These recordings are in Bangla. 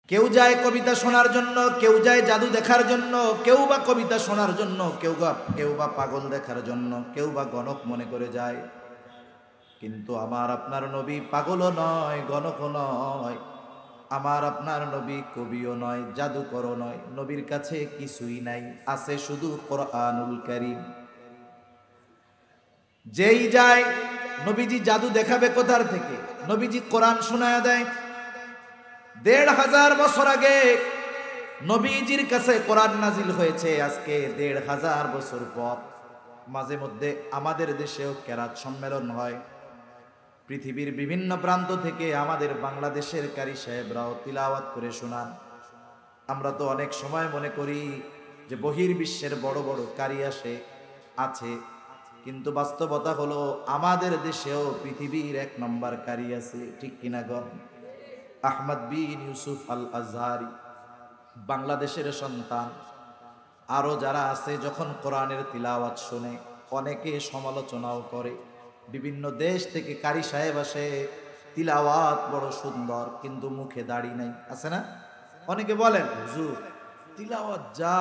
কেউ যায় কবিতা শোনার জন্য, কেউ যায় জাদু দেখার জন্য, কেউ বা কবিতা শোনার জন্য, কেউ বা পাগল দেখার জন্য, কেউ বা গণক মনে করে যায়। কিন্তু আমার আপনার নবী পাগলও নয়, গণকও নয়। আমার আপনার নবী কবিও নয়, জাদুকরও নয়। নবীর কাছে কিছুই নাই, আছে শুধু কোরআনুল কারীম। যেই যায়, নবীজি জাদু দেখাবে কোথার থেকে? নবীজি কোরআন শোনায়া দেয়। ১৫০০ বছর আগে নবীজির কাছে কোরআন নাজিল হয়েছে। আজকে ১৫০০ বছর পর মাঝে মধ্যে আমাদের দেশেও কেরাত সম্মেলন হয়। পৃথিবীর বিভিন্ন প্রান্ত থেকে আমাদের বাংলাদেশের কারি সাহেবরাও তিলাওয়াত করে শোনান। আমরা তো অনেক সময় মনে করি যে বহির্বিশ্বের বড় বড় কারি আছে, কিন্তু বাস্তবতা হলো আমাদের দেশেও পৃথিবীর ১ নম্বর কারি আছে। ঠিক কিনা গো? আহমদ বিন ইউসুফ আল আজহারি বাংলাদেশের সন্তান। আরো যারা আছে যখন কোরআনের তিলাওয়াত শুনে অনেকে সমালোচনাও করে। বিভিন্ন দেশ থেকে কারি সাহেব আসে, তিলাওয়াত বড় সুন্দর, কিন্তু মুখে দাড়ি নাই, আছে না? অনেকে বলেন হুজুর তিলাওয়াত যা,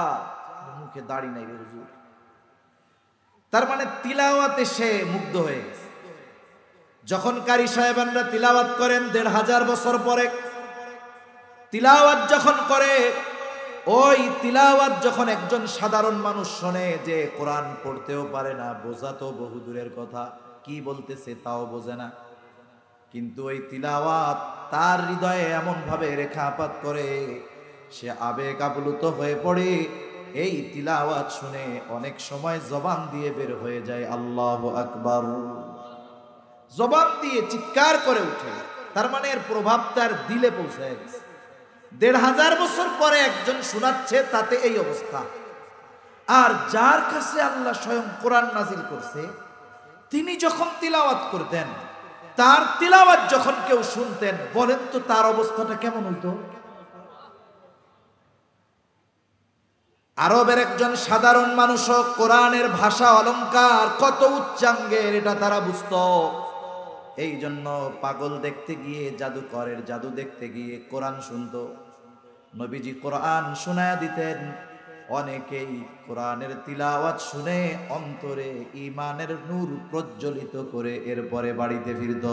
মুখে দাড়ি নাই রে হুজুর। তার মানে তিলাওয়াতে সে মুগ্ধ হয়ে গেছে। যখন কারি সাহেবানরা তিলাওয়াত করেন ১৫০০ বছর পরে, তিলাওয়াত যখন করে, ওই তিলাওয়াত যখন একজন সাধারণ মানুষ শোনে, যে কোরআন পড়তেও পারে না, বোঝা তো বহু দূরের কথা, কি বলতেছে তাও বোঝে না, কিন্তু ওই তিলাওয়াত তার হৃদয়ে এমন ভাবে রেখাপাত করে, সে আবেগ আপ্লুত হয়ে পড়ে। এই তিলাওয়াত শুনে অনেক সময় জবান দিয়ে বের হয়ে যায় আল্লাহু আকবার, জবান দিয়ে চিৎকার করে উঠে। তার মানে এর প্রভাব তার দিলে পৌঁছে গেছে। ১৫০০ বছর পরে একজন শোনাচ্ছে, তাতে এই অবস্থা। আর যার কাছে আল্লাহ স্বয়ং কোরআন নাজিল করছে, তিনি যখন তিলাওয়াত করতেন, তার তিলাওয়াত যখন কেউ শুনতেন, বলেন তো তার অবস্থাটা কেমন হইতো? আরবের একজন সাধারণ মানুষও কোরআনের ভাষা অলংকার কত উচ্চাঙ্গের এটা তারা বুঝত। এই জন্য পাগল দেখতে গিয়ে, জাদুকরের জাদু দেখতে গিয়ে কোরআন শুনতো। নবীজি কোরআন শোনায়া দিতেন। অনেকেই কোরআনের তিলাওয়াত শুনে অন্তরে ঈমানের নূর প্রজ্বলিত করে এরপরে বাড়িতে ফিরত।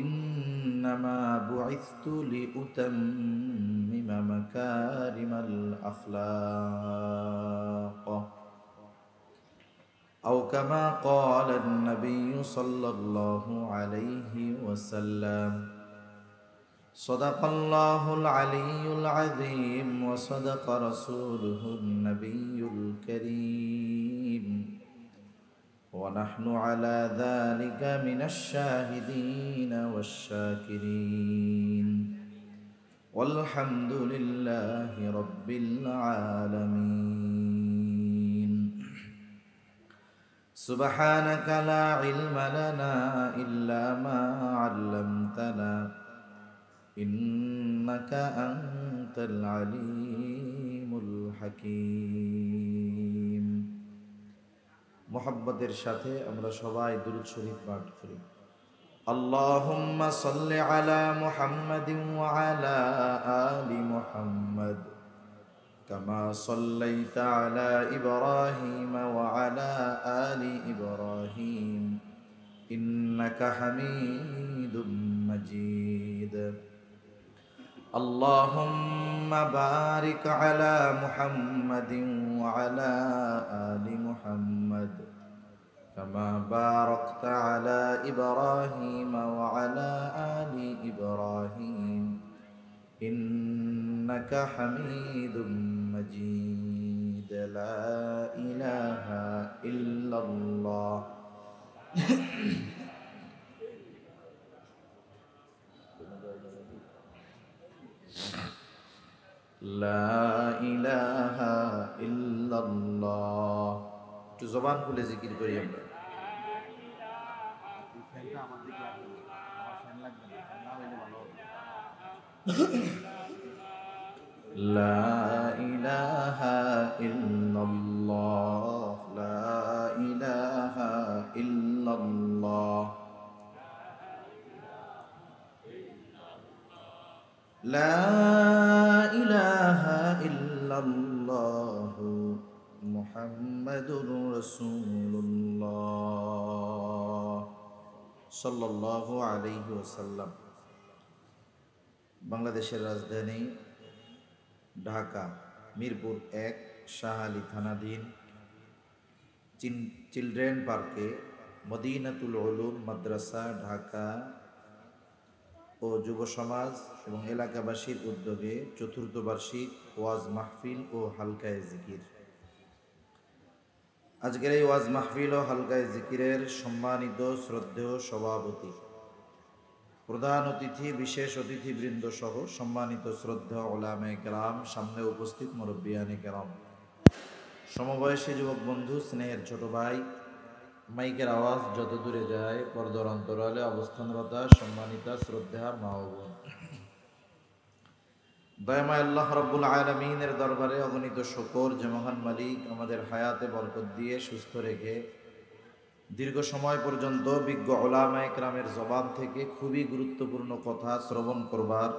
ইন্নামা বুইসতু লিউতাম্মিমা মাকারিমাল আখলাক আও কামা ক্বালা an-নাবিয়্যু সাল্লাল্লাহু আলাইহি ওয়াসাল্লাম। صدق الله العلي العظيم وصدق رسوله النبي الكريم ونحن على ذلك من الشاهدين والشاكرين والحمد لله رب العالمين سبحانك لا علم لنا إلا ما علمتنا إنك أنت العليم الحكيم। মুহাব্বতের সাথে আমরা সবাই দুরূদ শরীফ পাঠ করি। আল্লাহুম্মা সাল্লি আলা মুহাম্মাদিন ওয়া আলা আলি মুহাম্মাদ কামা সাল্লাইতা আলা ইব্রাহিম ওয়া আলা আলি ইব্রাহিম ইন্নাকা হামিদুম মাজিদ। اللهم بارك على محمد وعلى آل محمد كما باركت على إبراهيم وعلى آل إبراهيم إنك حميد مجيد. لا إله إلا الله লা ইলাহা ইল্লাল্লাহ। একটু জবান খুলে জিকির করি আমরা। লা ইলাহা ইল্লাল্লাহ, লা ইলাহা ইল্লাল্লাহ, লা ইলাহা ইল্লাল্লাহু মুহাম্মাদুর রাসূলুল্লাহ সাল্লাল্লাহু আলাইহি ওয়াসাল্লাম। বাংলাদেশের রাজধানী ঢাকা, মিরপুর 1 শাহ আলী থানাধীন চিলড্রেন পার্কে মদিনাতুল উলুম মাদ্রাসা ঢাকা ও যুব সমাজ এবং এলাকাবাসীর উদ্যোগে চতুর্থ বার্ষিক ওয়াজ মাহফিল ও হালকায়ে জিকির। আজকের এই ওয়াজ মাহফিল ও হালকায়ে জিকিরের সম্মানিত শ্রদ্ধেয় সভাপতি, প্রধান অতিথি, বিশেষ অতিথিবৃন্দ সহ সম্মানিত শ্রদ্ধেয় উলামায়ে কেরাম, সামনে উপস্থিত মুরব্বিয়ানে কেরাম, সমবয়সী যুবক বন্ধু, স্নেহের ছোট ভাই, মাইকের আওয়াজ যত দূরে যায় পর্দার অন্তরালে অবস্থানরতা সম্মানিতা শ্রদ্ধা মা ও বোন, দয়াময় আল্লাহ রাব্বুল আলামিনের দরবারে অগণিত শুকর যে মহান মালিক আমাদের হায়াতে বরকত দিয়ে সুস্থ রেখে দীর্ঘ সময় পর্যন্ত বিজ্ঞ উলামায়ে কেরামের জবান থেকে খুবই গুরুত্বপূর্ণ কথা শ্রবণ করবার,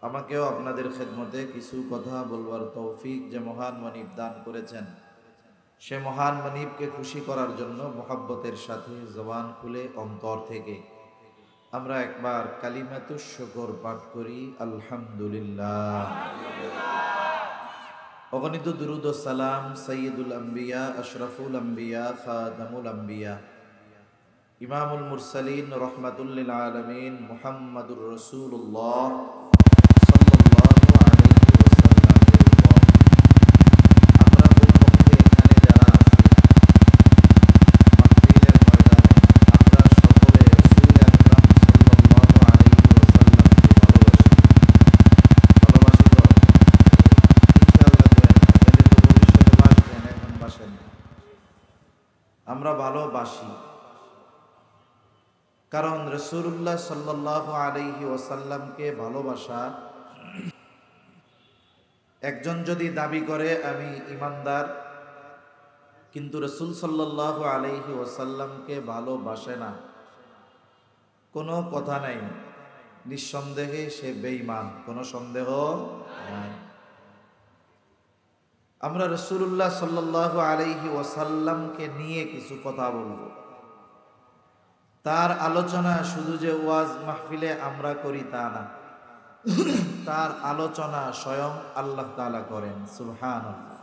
আমাকেও আপনাদের খেদমতে কিছু কথা বলবার তৌফিক যে মহান মনিব দান করেছেন, সে মহান মনিবকে খুশি করার জন্য মোহাব্বতের সাথে জবান খুলে অন্তর থেকে আমরা একবার কালিমাতুশ শুকর পাঠ করি, আলহামদুলিল্লাহ। অগণিত দুরুদ ও সালাম সাইয়্যিদুল আম্বিয়া, আশরাফুল আম্বিয়া, খাতামুল আম্বিয়া, ইমামুল মুরসালিন, রহমাতুল লিল আলামিন, মুহাম্মাদুর রাসূলুল্লাহ সাল্লাল্লাহু আলাইহি ওয়াসাল্লামের উপর। আমরা কমপক্ষে এখানে যারা আছি মাহফিলের ময়দানে, আমরা সকলে রাসূল আকরাম সাল্লাল্লাহু আলাইহি ওয়াসাল্লামকে ভালোবাসি। ভালোবাসি তো ইনশাআল্লাহ করেন, তাহলে তো ভবিষ্যতে বাসবেন, এখন বাসেন। আমরা ভালোবাসি কারণ রাসূলুল্লাহ সাল্লাল্লাহু আলাইহি ওয়াসাল্লামকে ভালোবাসা, একজন যদি দাবি করে আমি ইমানদার কিন্তু রাসূল সাল্লাল্লাহু আলাইহি ওয়াসাল্লামকে ভালোবাসে না, কোনো কথা নাই, নিঃসন্দেহে সে বেঈমান, কোনো সন্দেহ নাই। আমরা রাসূলুল্লাহ সাল্লাল্লাহু আলাইহি ওয়াসাল্লামকে নিয়ে কিছু কথা বলবো। তার আলোচনা শুধু যে ওয়াজ মাহফিলে আমরা করি তা না, তার আলোচনা স্বয়ং আল্লাহ তাআলা করেন, সুবহানাল্লাহ।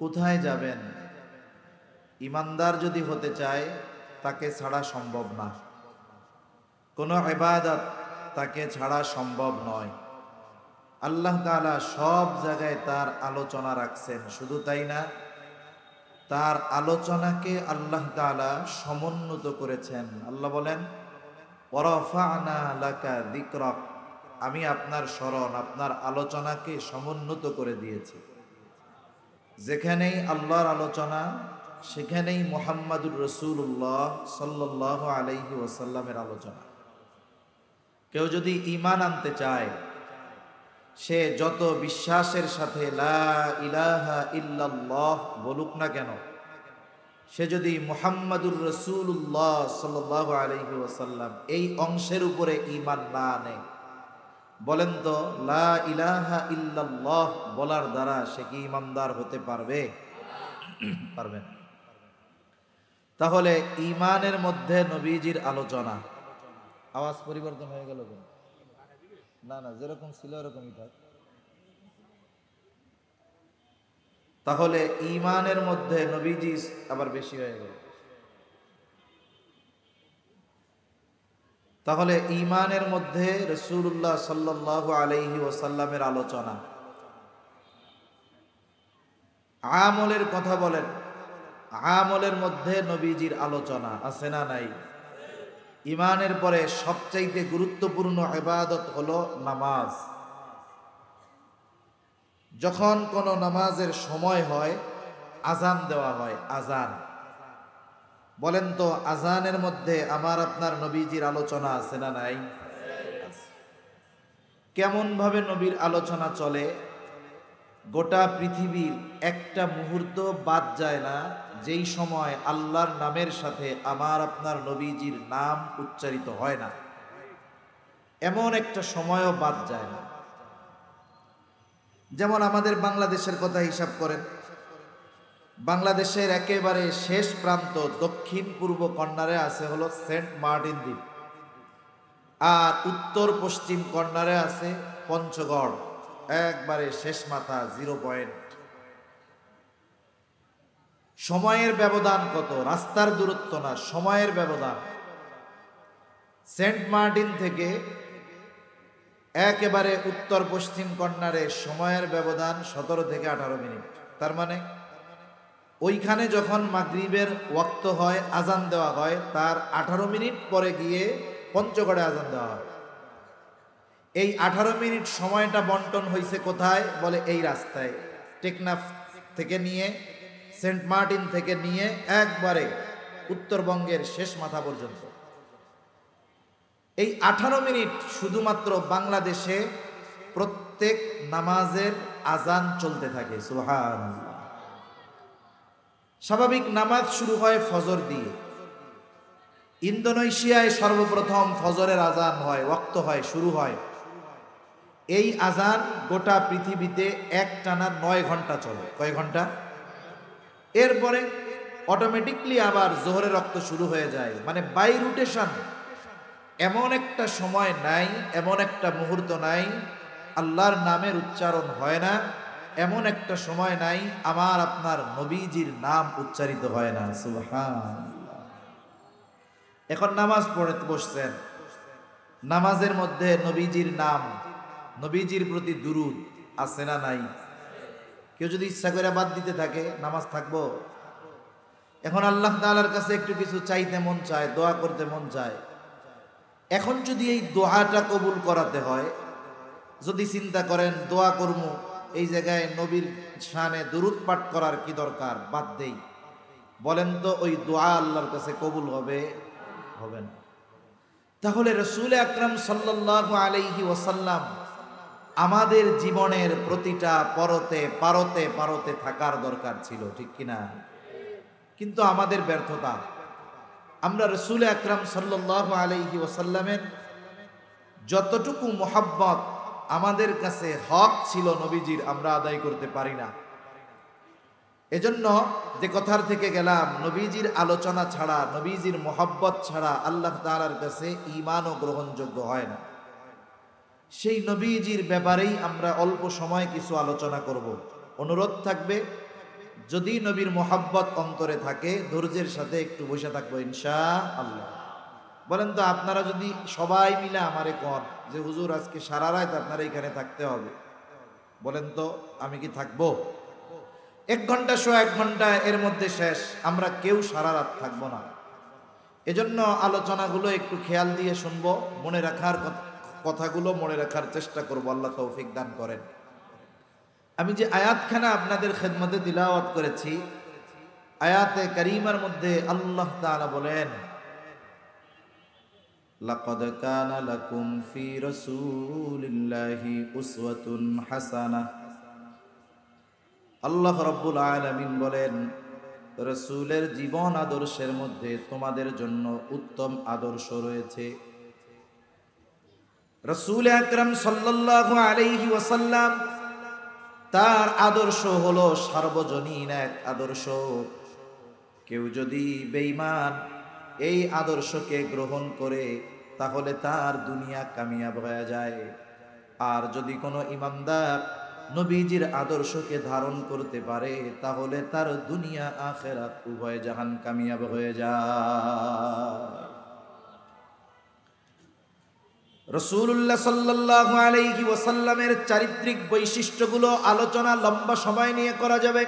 কোথায় যাবেন? ইমানদার যদি হতে চায় তাকে ছাড়া সম্ভব না, কোনো ইবাদত তাকে ছাড়া সম্ভব নয়। আল্লাহ তাআলা সব জায়গায় তার আলোচনা রাখছেন, শুধু তাই না, তার আলোচনাকে আল্লাহ তাআলা সমুন্নত করেছেন। আল্লাহ বলেন, ওয়ারাফা'না লাকা যিকরাক, আমি আপনার স্মরণ, আপনার আলোচনাকে সমুন্নত করে দিয়েছি। যেখানেই আল্লাহর আলোচনা সেখানেই মুহাম্মাদুর রাসূলুল্লাহ সাল্লাল্লাহু আলাইহি ওয়াসাল্লামের আলোচনা। কেউ যদি ঈমান আনতে চায়, সে যত বিশ্বাসের সাথে লা ইলাহা ইল্লাল্লাহ বলুক না কেন, সে যদি মুহাম্মাদুর রাসূলুল্লাহ সাল্লাল্লাহু আলাইহি ওয়াসাল্লাম এই অংশের উপরে ঈমান না আনে, বলেন তো লা ইলাহা ইল্লাল্লাহ বলার দ্বারা সে কি ঈমানদার হতে পারবে? পারবে না। তাহলে ঈমানের মধ্যে নবীজির আলোচনা, আওয়াজ পরিবর্তন হয়ে গেল কেন? না না, যেরকম ছিল এরকমই থাক। তাহলে ঈমানের মধ্যে নবীজি আবার বেশি হয়ে গেল। তাহলে ঈমানের মধ্যে রাসূলুল্লাহ সাল্লাল্লাহু আলাইহি ওয়াসাল্লামের আলোচনা। আমলের কথা বলেন, আমলের মধ্যে নবীজির আলোচনা আছে না নাই? ঈমানের পরে সবচাইতে গুরুত্বপূর্ণ ইবাদত হলো নামাজ। যখন কোনো নামাজের সময় হয়, আজান দেওয়া হয়, আজান। বলেন তো আজানের মধ্যে আমার আপনার নবীজির আলোচনা আছে না নাই? কেমন ভাবে নবীর আলোচনা চলে? গোটা পৃথিবীর একটা মুহূর্ত বাদ যায় না যেই সময় আল্লাহর নামের সাথে আমার আপনার নবীজির নাম উচ্চারিত হয় না। এমন একটা সময়ও বাদ যায় না। যেমন আমাদের বাংলাদেশের কথা হিসাব করেন, বাংলাদেশের একেবারে শেষ প্রান্ত দক্ষিণ পূর্ব কর্নারে আছে হলো সেন্ট মার্টিন দ্বীপ, আর উত্তর পশ্চিম কর্নারে আছে পঞ্চগড়, একবারে শেষ মাথা, 0 পয়েন্ট। সময়ের ব্যবধান কত, রাস্তার দূরত্ব না, সময়ের ব্যবধান। সেন্ট মার্টিন থেকে একেবারে উত্তর পশ্চিম কর্নারে সময়ের ব্যবধান 17 থেকে 18 মিনিট। তার মানে ওইখানে যখন মাগরিবের ওয়াক্ত হয়, আজান দেওয়া হয়, তার 18 মিনিট পরে গিয়ে পঞ্চগড়ে আজান দেওয়া হয়। এই 18 মিনিট সময়টা বন্টন হয়েছে কোথায় বলে, এই রাস্তায়, টেকনাফ থেকে নিয়ে, সেন্ট মার্টিন থেকে নিয়ে একবারে উত্তরবঙ্গের শেষ মাথা পর্যন্ত। এই 18 মিনিট শুধুমাত্র বাংলাদেশে প্রত্যেক নামাজের আজান চলতে থাকে। সুবহানাল্লাহ। স্বাভাবিক নামাজ শুরু হয় ফজর দিয়ে। ইন্দোনেশিয়ায় সর্বপ্রথম ফজরের আজান হয়, ওয়াক্ত হয়, শুরু হয়। এই আজান গোটা পৃথিবীতে একটানা 9 ঘন্টা চলে। কয় ঘন্টা? এরপরে অটোমেটিকলি আবার জোহরের রক্ত শুরু হয়ে যায়। মানে বাই রোটেশন। এমন একটা সময় নাই, এমন একটা মুহূর্ত নাই আল্লাহর নামের উচ্চারণ হয় না, এমন একটা সময় নাই আমার আপনার নবীজির নাম উচ্চারিত হয় না। সুবহানাল্লাহ। এখন নামাজ পড়তে বসছেন, নামাজের মধ্যে নবীজির নাম, নবীজির প্রতি দুরূদ আছে না নাই? কেউ যদি ইচ্ছা করে বাদ দিতে থাকে, নামাজ থাকবো? এখন আল্লাহ তাআলার কাছে একটু কিছু চাইতে মন চায়, দোয়া করতে মন চায়। এখন যদি এই দোয়াটা কবুল করাতে হয়, যদি চিন্তা করেন দোয়া করবো, এই জায়গায় নবীর শানে দুরূদ পাঠ করার কি দরকার, বাদ দেই, বলেন তো ওই দোয়া আল্লাহর কাছে কবুল হবে? হবে না। তাহলে রাসূল আকরাম সাল্লাল্লাহু আলাইহি ওয়াসাল্লাম আমাদের জীবনের প্রতিটা পরতে পারতে পারতে থাকার দরকার ছিল, ঠিক কিনা? কিন্তু আমাদের ব্যর্থতা, আমরা রাসূল আকরাম সাল্লাল্লাহু আলাইহি ওয়াসাল্লামের যতটুকু মোহাব্বত আমাদের কাছে হক ছিল নবীজির, আমরা আদায় করতে পারি না। এজন্য যে কথার থেকে গেলাম, নবীজির আলোচনা ছাড়া, নবীজির মোহাব্বত ছাড়া আল্লাহ তাআলার কাছে ঈমানও গ্রহণযোগ্য হয় না। সেই নবীজির ব্যাপারেই আমরা অল্প সময় কিছু আলোচনা করব। অনুরোধ থাকবে, যদি নবীর মোহাব্বত অন্তরে থাকে, ধৈর্যের সাথে একটু বসে থাকবো ইনশাআল্লাহ। বলেন তো, আপনারা যদি সবাই মিলে আমারে কন যে হুজুর আজকে সারা রাত আপনারা এখানে থাকতে হবে, বলেন তো আমি কি থাকবো? 1 ঘন্টা 1 ঘন্টা এর মধ্যে শেষ, আমরা কেউ সারা রাত থাকবো না। এজন্য আলোচনাগুলো একটু খেয়াল দিয়ে শুনবো, মনে রাখার কথাগুলো মনে রাখার চেষ্টা করবো, আল্লাহ তৌফিক দান করেন। আমি যে আয়াতখানা আপনাদের খেদমতে তিলাওয়াত করেছি, আয়াতে কারিমার মধ্যে আল্লাহ তাআলা বলেন, লাকাদ কানা লাকুম ফি রাসূলিল্লাহি উসওয়াতুন হাসানাহ। আল্লাহ রাব্বুল আলামিন বলেন, রাসূলের জীবন আদর্শের মধ্যে তোমাদের জন্য উত্তম আদর্শ রয়েছে। রাসূল আকরাম সাল্লাল্লাহু আলাইহি ওয়াসাল্লাম, তার আদর্শ হলো সার্বজনীন এক আদর্শ। কেউ যদি বেঈমান এই আদর্শকে গ্রহণ করে, তাহলে তার দুনিয়া কামিয়াব হয়ে যায়। আর যদি কোনো ইমানদার নবীজির আদর্শকে ধারণ করতে পারে, তাহলে তার দুনিয়া আখিরাত উভয় জাহান কামিয়াব হয়ে যায়। রাসূলুল্লাহ সাল্লাল্লাহু আলাইহি ওয়াসাল্লামের চারিত্রিক বৈশিষ্ট্যগুলো আলোচনা লম্বা সময় নিয়ে করা যাবে।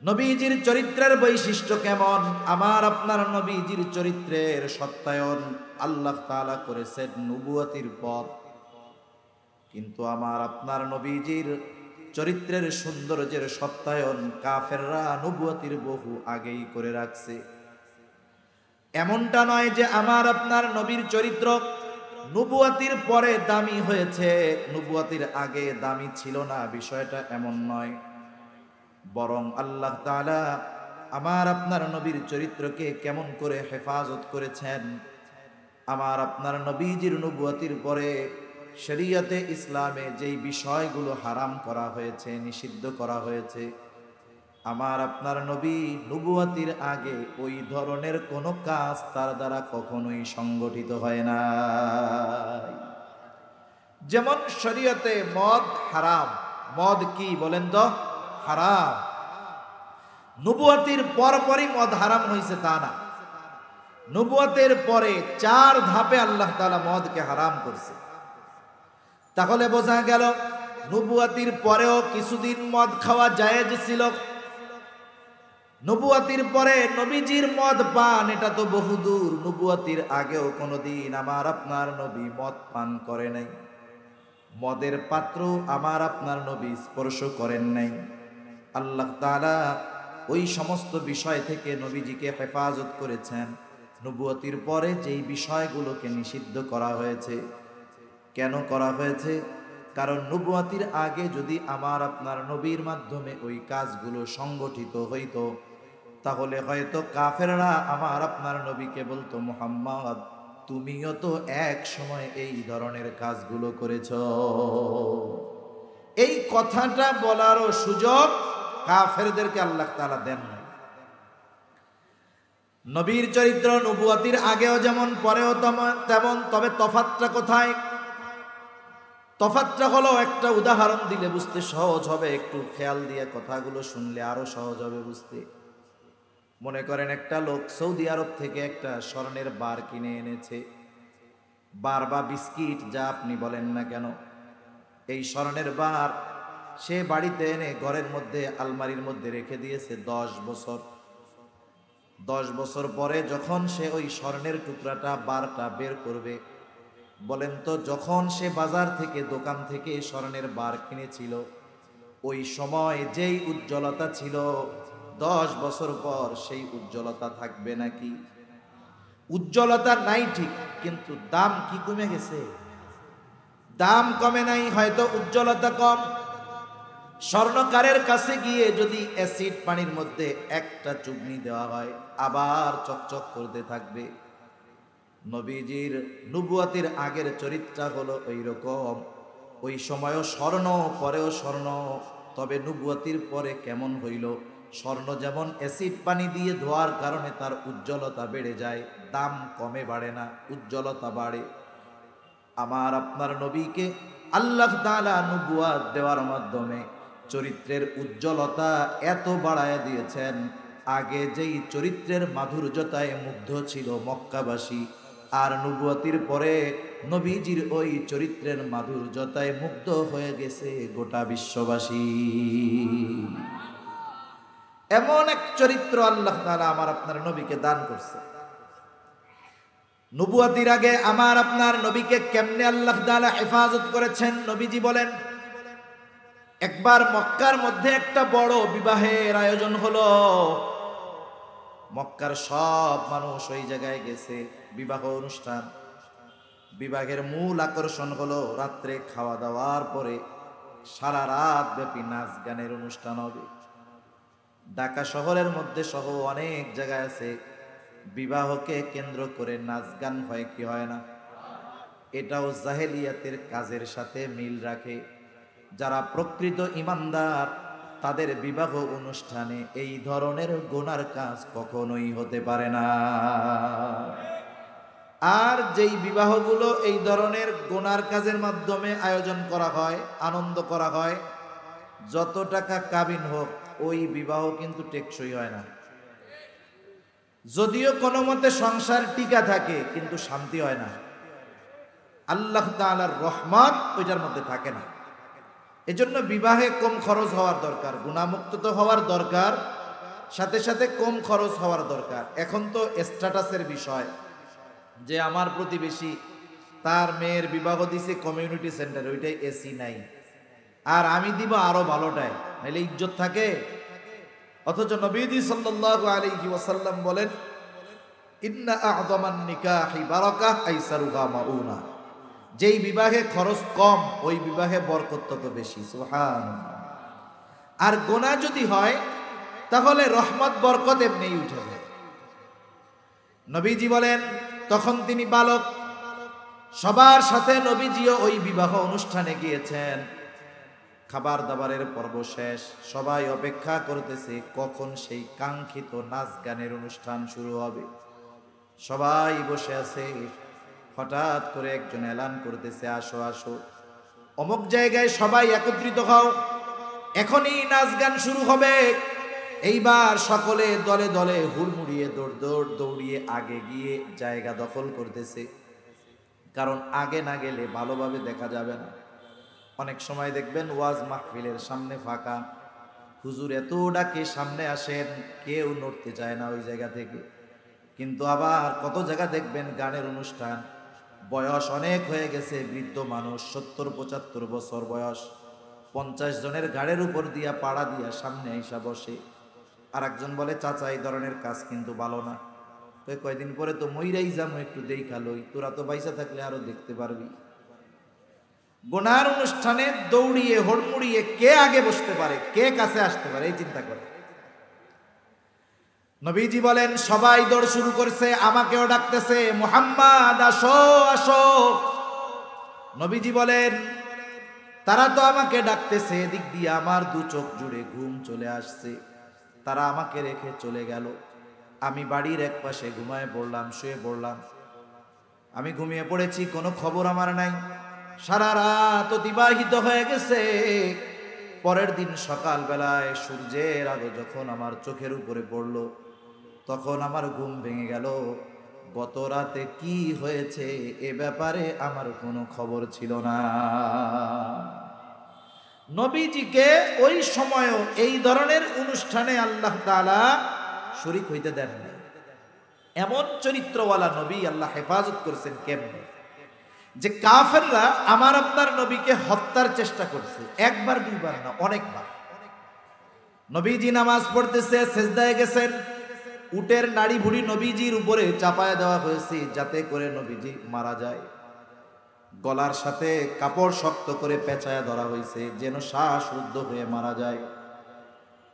নবীজির চরিত্রের বৈশিষ্ট্য কেমন, আমার আপনার নবীজির চরিত্রের সত্যায়ন আল্লাহ তাআলা করেছেন নবুয়তির পর, কিন্তু আমার আপনার নবীজির চরিত্রের সৌন্দর্যের সত্যায়ন কাফেররা নবুয়তির বহু আগেই করে রাখছে। এমনটা নয় যে আমার আপনার নবীর চরিত্র নবুয়তির পরে দামি হয়েছে, নবুয়তির আগে দামি ছিল না, বিষয়টা এমন নয়। বরং আল্লাহ তাআলা আমার আপনার নবীর চরিত্রকে কেমন করে হেফাজত করেছেন, আমার আপনার নবীজির নবুয়তির পরে শরীয়তে ইসলামে যেই বিষয়গুলো হারাম করা হয়েছে, নিষিদ্ধ করা হয়েছে, আমার আপনার নবী নবুয়তির আগে ওই ধরনের কোনো কাজ তার দ্বারা কখনোই সংগঠিত হয় না। যেমন শরীয়তে মদ হারাম। মদ কি বলেন তো? হারাম। নবুয়তির পরপরই মদ হারাম হয়েছে তা না। নবুয়তের পরে 4 ধাপে আল্লাহ তাআলা মদকে হারাম করছে। তাহলে বোঝা গেল নবুয়তির পরেও কিছুদিন মদ খাওয়া জায়েজ ছিল। নবুয়তির পরে নবীজির মদ পান এটা তো বহুদূর। নবুয়তির আগেও কোনোদিন আমার আপনার নবী মদ পান করে নাই। মদের পাত্র আমার আপনার নবী স্পর্শ করেন নাই। আল্লাহ তাআলা ওই সমস্ত বিষয় থেকে নবীজিকে হেফাজত করেছেন। নবুয়তির পরে যেই বিষয়গুলোকে নিষিদ্ধ করা হয়েছে, কেন করা হয়েছে? কারণ নবুয়তির আগে যদি আমার আপনার নবীর মাধ্যমে ওই কাজগুলো সংগঠিত হইতো, তাহলে হয়তো কাফেররা আমার আপনার নবীকে বলতো, মুহাম্মদ তুমিও তো এক সময় এই ধরনের কাজগুলো করেছো। এই কথাটা বলারও সুযোগ কাফেরদেরকে আল্লাহ তাআলা দেন না। নবীর চরিত্র নবুয়তির আগেও যেমন পরেও তেমন, তবে তফাৎটা কোথায়? তফাৎটা হলো, একটা উদাহরণ দিলে বুঝতে সহজ হবে, একটু খেয়াল দিয়ে কথাগুলো শুনলে আরো সহজ হবে বুঝতে। মনে করেন একটা লোক সৌদি আরব থেকে একটা স্বর্ণের বার কিনে এনেছে, বার বা বিস্কিট যা আপনি বলেন না কেন। এই স্বর্ণের বার সে বাড়িতে এনে ঘরের মধ্যে আলমারির মধ্যে রেখে দিয়েছে 10 বছর। 10 বছর পরে যখন সে ওই স্বর্ণের টুকরাটা বারটা বের করবে, বলেন তো যখন সে বাজার থেকে দোকান থেকে স্বর্ণের বার কিনেছিল ওই সময় যেই উজ্জ্বলতা ছিল 10 বছর পর সেই উজ্জ্বলতা থাকবে নাকি? উজ্জ্বলতা নাই ঠিক, কিন্তু দাম কি কমে গেছে? দাম কমে নাই, হয়তো উজ্জ্বলতা কম। স্বর্ণকারের কাছে গিয়ে যদি অ্যাসিড পানির মধ্যে একটা চুবনি দেওয়া হয় আবার চকচক করতে থাকবে। নবীজির নবুয়তির আগের চরিত্র হলো ওই রকম। ওই সময়ও স্বর্ণ, পরেও স্বর্ণ। তবে নবুয়তির পরে কেমন হইল? স্বর্ণ যেমন অ্যাসিড পানি দিয়ে ধোয়ার কারণে তার উজ্জ্বলতা বেড়ে যায়, দাম কমে বাড়ে না, উজ্জ্বলতা বাড়ে। আমার আপনার নবীকে আল্লাহ তাআলা নবুয়ত দেওয়ার মাধ্যমে চরিত্রের উজ্জ্বলতা এত বাড়ায় দিয়েছেন। আগে যেই চরিত্রের মাধুর্যতায় মুগ্ধ ছিল মক্কাবাসী, আর নবুয়তির পরে নবীজির ওই চরিত্রের মাধুর্যতায় মুগ্ধ হয়ে গেছে গোটা বিশ্ববাসী। এমন এক চরিত্র আল্লাহ তাআলা আমার আপনার নবীকে দান করছে। নবুয়তির আগে আমার আপনার নবীকে কেমনে আল্লাহ তাআলা হেফাজত করেছেন নবীজি বলেন। একবার মক্কার মধ্যে একটা বড় বিবাহের আয়োজন হলো। মক্কার সব মানুষ ওই জায়গায় গেছে, বিবাহ অনুষ্ঠান। বিবাহের মূল আকর্ষণ হলো রাত্রে খাওয়া দাওয়ার পরে সারা রাত ব্যাপী নাচ গানের অনুষ্ঠান হবে। ঢাকা শহরের মধ্যে সহ অনেক জায়গায় আছে বিবাহকে কেন্দ্র করে নাচ গান হয় কি হয় না? এটাও জাহেলিয়াতের কাজের সাথে মিল রাখে। যারা প্রকৃত ঈমানদার তাদের বিবাহ অনুষ্ঠানে এই ধরনের গুনার কাজ কখনোই হতে পারে না। আর যেই বিবাহগুলো এই ধরনের গুনার কাজের মাধ্যমে আয়োজন করা হয়, আনন্দ করা হয়, যত টাকা কাবিন হোক ওই বিবাহ কিন্তু টেকসই হয় না। যদিও কোনো মতে সংসার টিকা থাকে কিন্তু শান্তি হয় না। আল্লাহ তাআলার রহমত ওইটার মধ্যে থাকে না। এজন্য বিবাহে কম খরচ হওয়ার দরকার, গুনাহমুক্ত তো হওয়ার দরকার, সাথে সাথে কম খরচ হওয়ার দরকার। এখন তো স্ট্যাটাসের বিষয় যে আমার প্রতিবেশী তার মেয়ের বিবাহ দিছে কমিউনিটি সেন্টার, ওইটাই এসি নাই, আর আমি দিব আরো ভালোটাই, নাইলে ইজ্জত থাকে। অথচ নবীজি সাল্লাল্লাহু আলাইহি ওয়াসাল্লাম বলেন, ইন্না আ'যামান নিকাহি বারাকাহ আইসারুহা মাউনা। যেই বিবাহে খরচ কম ওই বিবাহে বরকত তত বেশি। সুবহানাল্লাহ। আর গুনাহ যদি হয় তাহলে রহমত বরকত এমনিই উঠে যায়। নবীজি বলেন, তখন তিনি বালক। সবার সাথে নবীজিও ওই বিবাহ অনুষ্ঠানে গিয়েছেন। খাবার দাবারের পর্ব শেষ, সবাই অপেক্ষা করতেছে কখন সেই কাঙ্ক্ষিত নাচ গানের অনুষ্ঠান শুরু হবে। সবাই বসে আছে। হঠাৎ করে একজন এলান করতেছে, আসো আসো, অমুক জায়গায় সবাই একত্রিত হও, এখনই নাচ গান শুরু হবে। এইবার সকলে দলে দলে হুড়মুড়িয়ে দৌড়িয়ে আগে গিয়ে জায়গা দখল করতেছে, কারণ আগে না গেলে ভালোভাবে দেখা যাবে না। অনেক সময় দেখবেন ওয়াজ মাহফিলের সামনে ফাঁকা, হুজুর এত ডাকে সামনে আসেন, কেউ নড়তে চায় না ওই জায়গা থেকে। কিন্তু আবার কত জায়গা দেখবেন গানের অনুষ্ঠান, বয়স অনেক হয়ে গেছে, বৃদ্ধ মানুষ 70-75 বছর বয়স, 50 জনের ঘাড়ের উপর দিয়া পাড়া দিয়া সামনে আইসা বসে। আর একজন বলে, চাচা এই ধরনের কাজ কিন্তু ভালো না। কয়দিন পরে তো মইরাই যাবো, একটু দেখা লই, তোরা তো বাইসা থাকলে আরো দেখতে পারবি। গোনার অনুষ্ঠানে দৌড়িয়ে হড়মুড়িয়ে কে আগে বসতে পারে, কে কাছে আসতে পারে, এই চিন্তা করে। নবীজি বলেন, সবাই দৌড় শুরু করছে, আমাকেও ডাকতেছে, মুহাম্মদ আসো আসো। নবীজি বলেন, তারা তো আমাকে ডাকতেছে, এদিক দিয়ে আমার দু চোখ জুড়ে ঘুম চলে আসছে, তারা আমাকে রেখে চলে গেল। আমি বাড়ির এক পাশে ঘুমায় পড়লাম, শুয়ে পড়লাম। আমি ঘুমিয়ে পড়েছি, কোনো খবর আমার নাই। সারা রাত অতিবাহিত হয়ে গেছে। পরের দিন সকালবেলায় সূর্যের আলো যখন আমার চোখের উপরে পড়ল, তখন আমার ঘুম ভেঙে গেল। গত রাতে কি হয়েছে এ ব্যাপারে আমার কোনো খবর ছিল না। নবীজিকে ওই সময়ও এই ধরনের অনুষ্ঠানে আল্লাহ তাআলা শরীক হইতে দেন না। এমন চরিত্রওয়ালা নবী আল্লাহ হেফাজত করছেন কেমনে, যে কাফেররা আমার আপনার নবীকে হত্যার চেষ্টা করছে, একবার দুইবার না, অনেকবার। নবীজি নামাজ পড়তেছে, সিজদায় গেছেন, উটের নাড়ি ভুড়ি নবীজির উপরে চাপায় দেওয়া হয়েছে যাতে করে নবীজি মারা যায়। গলার সাথে কাপড় শক্ত করে পেঁচায়া ধরা হয়েছে যেন শ্বাসরুদ্ধ হয়ে মারা যায়।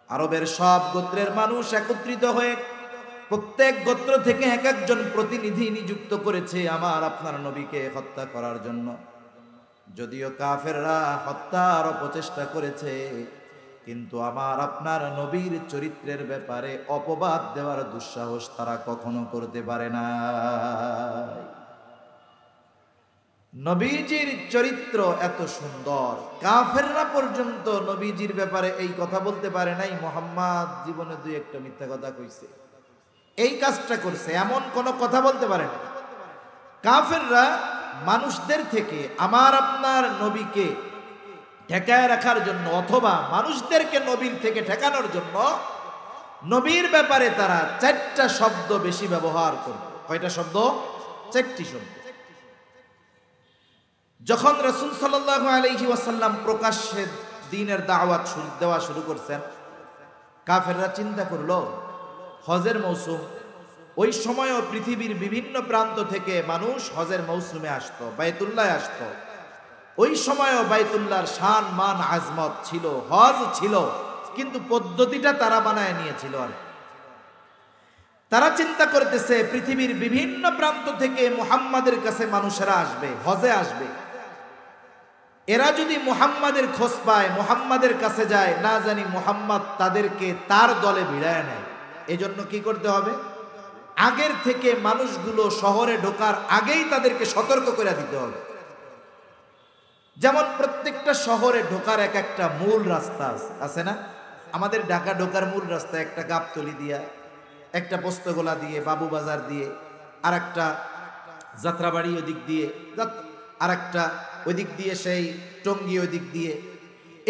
আরবের সব গোত্রের মানুষ একত্রিত হয়ে প্রত্যেক গোত্র থেকে এক একজন প্রতিনিধি নিযুক্ত করেছে আমার আপনার নবীকে হত্যা করার জন্য। যদিও কাফেররা হত্যার অপচেষ্টা করেছে, কিন্তু আমার আপনার নবীর চরিত্রের ব্যাপারে অপবাদ দেওয়ার দুঃসাহস তারা কখনো করতে পারে না। নবীজির চরিত্র এত সুন্দর, কাফেররা পর্যন্ত নবীজির ব্যাপারে এই কথা বলতে পারে নাই, মুহাম্মদ জীবনে দুই একটা মিথ্যা কথা কইছে, এই কাজটা করছে, এমন কোনো কথা বলতে পারে না। কাফেররা মানুষদের থেকে আমার আপনার নবীকে ঠেকায় রাখার জন্য অথবা মানুষদেরকে নবীর থেকে ঠেকানোর জন্য নবীর ব্যাপারে তারা 4টা শব্দ বেশি ব্যবহার করত। কয়টা শব্দ? 4টি শব্দ। যখন রাসূল সাল্লাল্লাহু আলাইহি ওয়াসাল্লাম প্রকাশ্যে দ্বীনের দাওয়াত দেওয়া শুরু করছেন, কাফেররা চিন্তা করলো হজের মৌসুম, ওই সময়ও পৃথিবীর বিভিন্ন প্রান্ত থেকে মানুষ হজের মৌসুমে আসতো, বাইতুল্লাহ আসতো। ওই সময়ও বাইতুল্লাহর শান মান আজমত ছিল, হজ ছিল, কিন্তু পদ্ধতিটা তারা বানায় নিয়েছিল। আর তারা চিন্তা করতেছে পৃথিবীর বিভিন্ন প্রান্ত থেকে মুহাম্মাদের কাছে মানুষেরা আসবে, হজে আসবে। এরা যদি মুহাম্মাদের খোঁজ পায়, মুহাম্মাদের কাছে যায়, না জানি মুহাম্মদ তাদেরকে তার দলে ভিড়ায় নেয়। এজন্য কি করতে হবে? আগের থেকে মানুষগুলো শহরে ঢোকার আগেই তাদেরকে সতর্ক করে দিতে হবে। যেমন প্রত্যেকটা শহরে ঢোকার এক একটা মূল রাস্তা আছে না? আমাদের ঢাকা ঢোকার মূল রাস্তা একটা গাবতলি দিয়া, একটা পোস্তগোলা দিয়ে, বাবুবাজার দিয়ে, আর একটা যাত্রাবাড়ি ওদিক দিয়ে, আর একটা ওইদিক দিয়ে সেই টঙ্গী ওইদিক দিয়ে,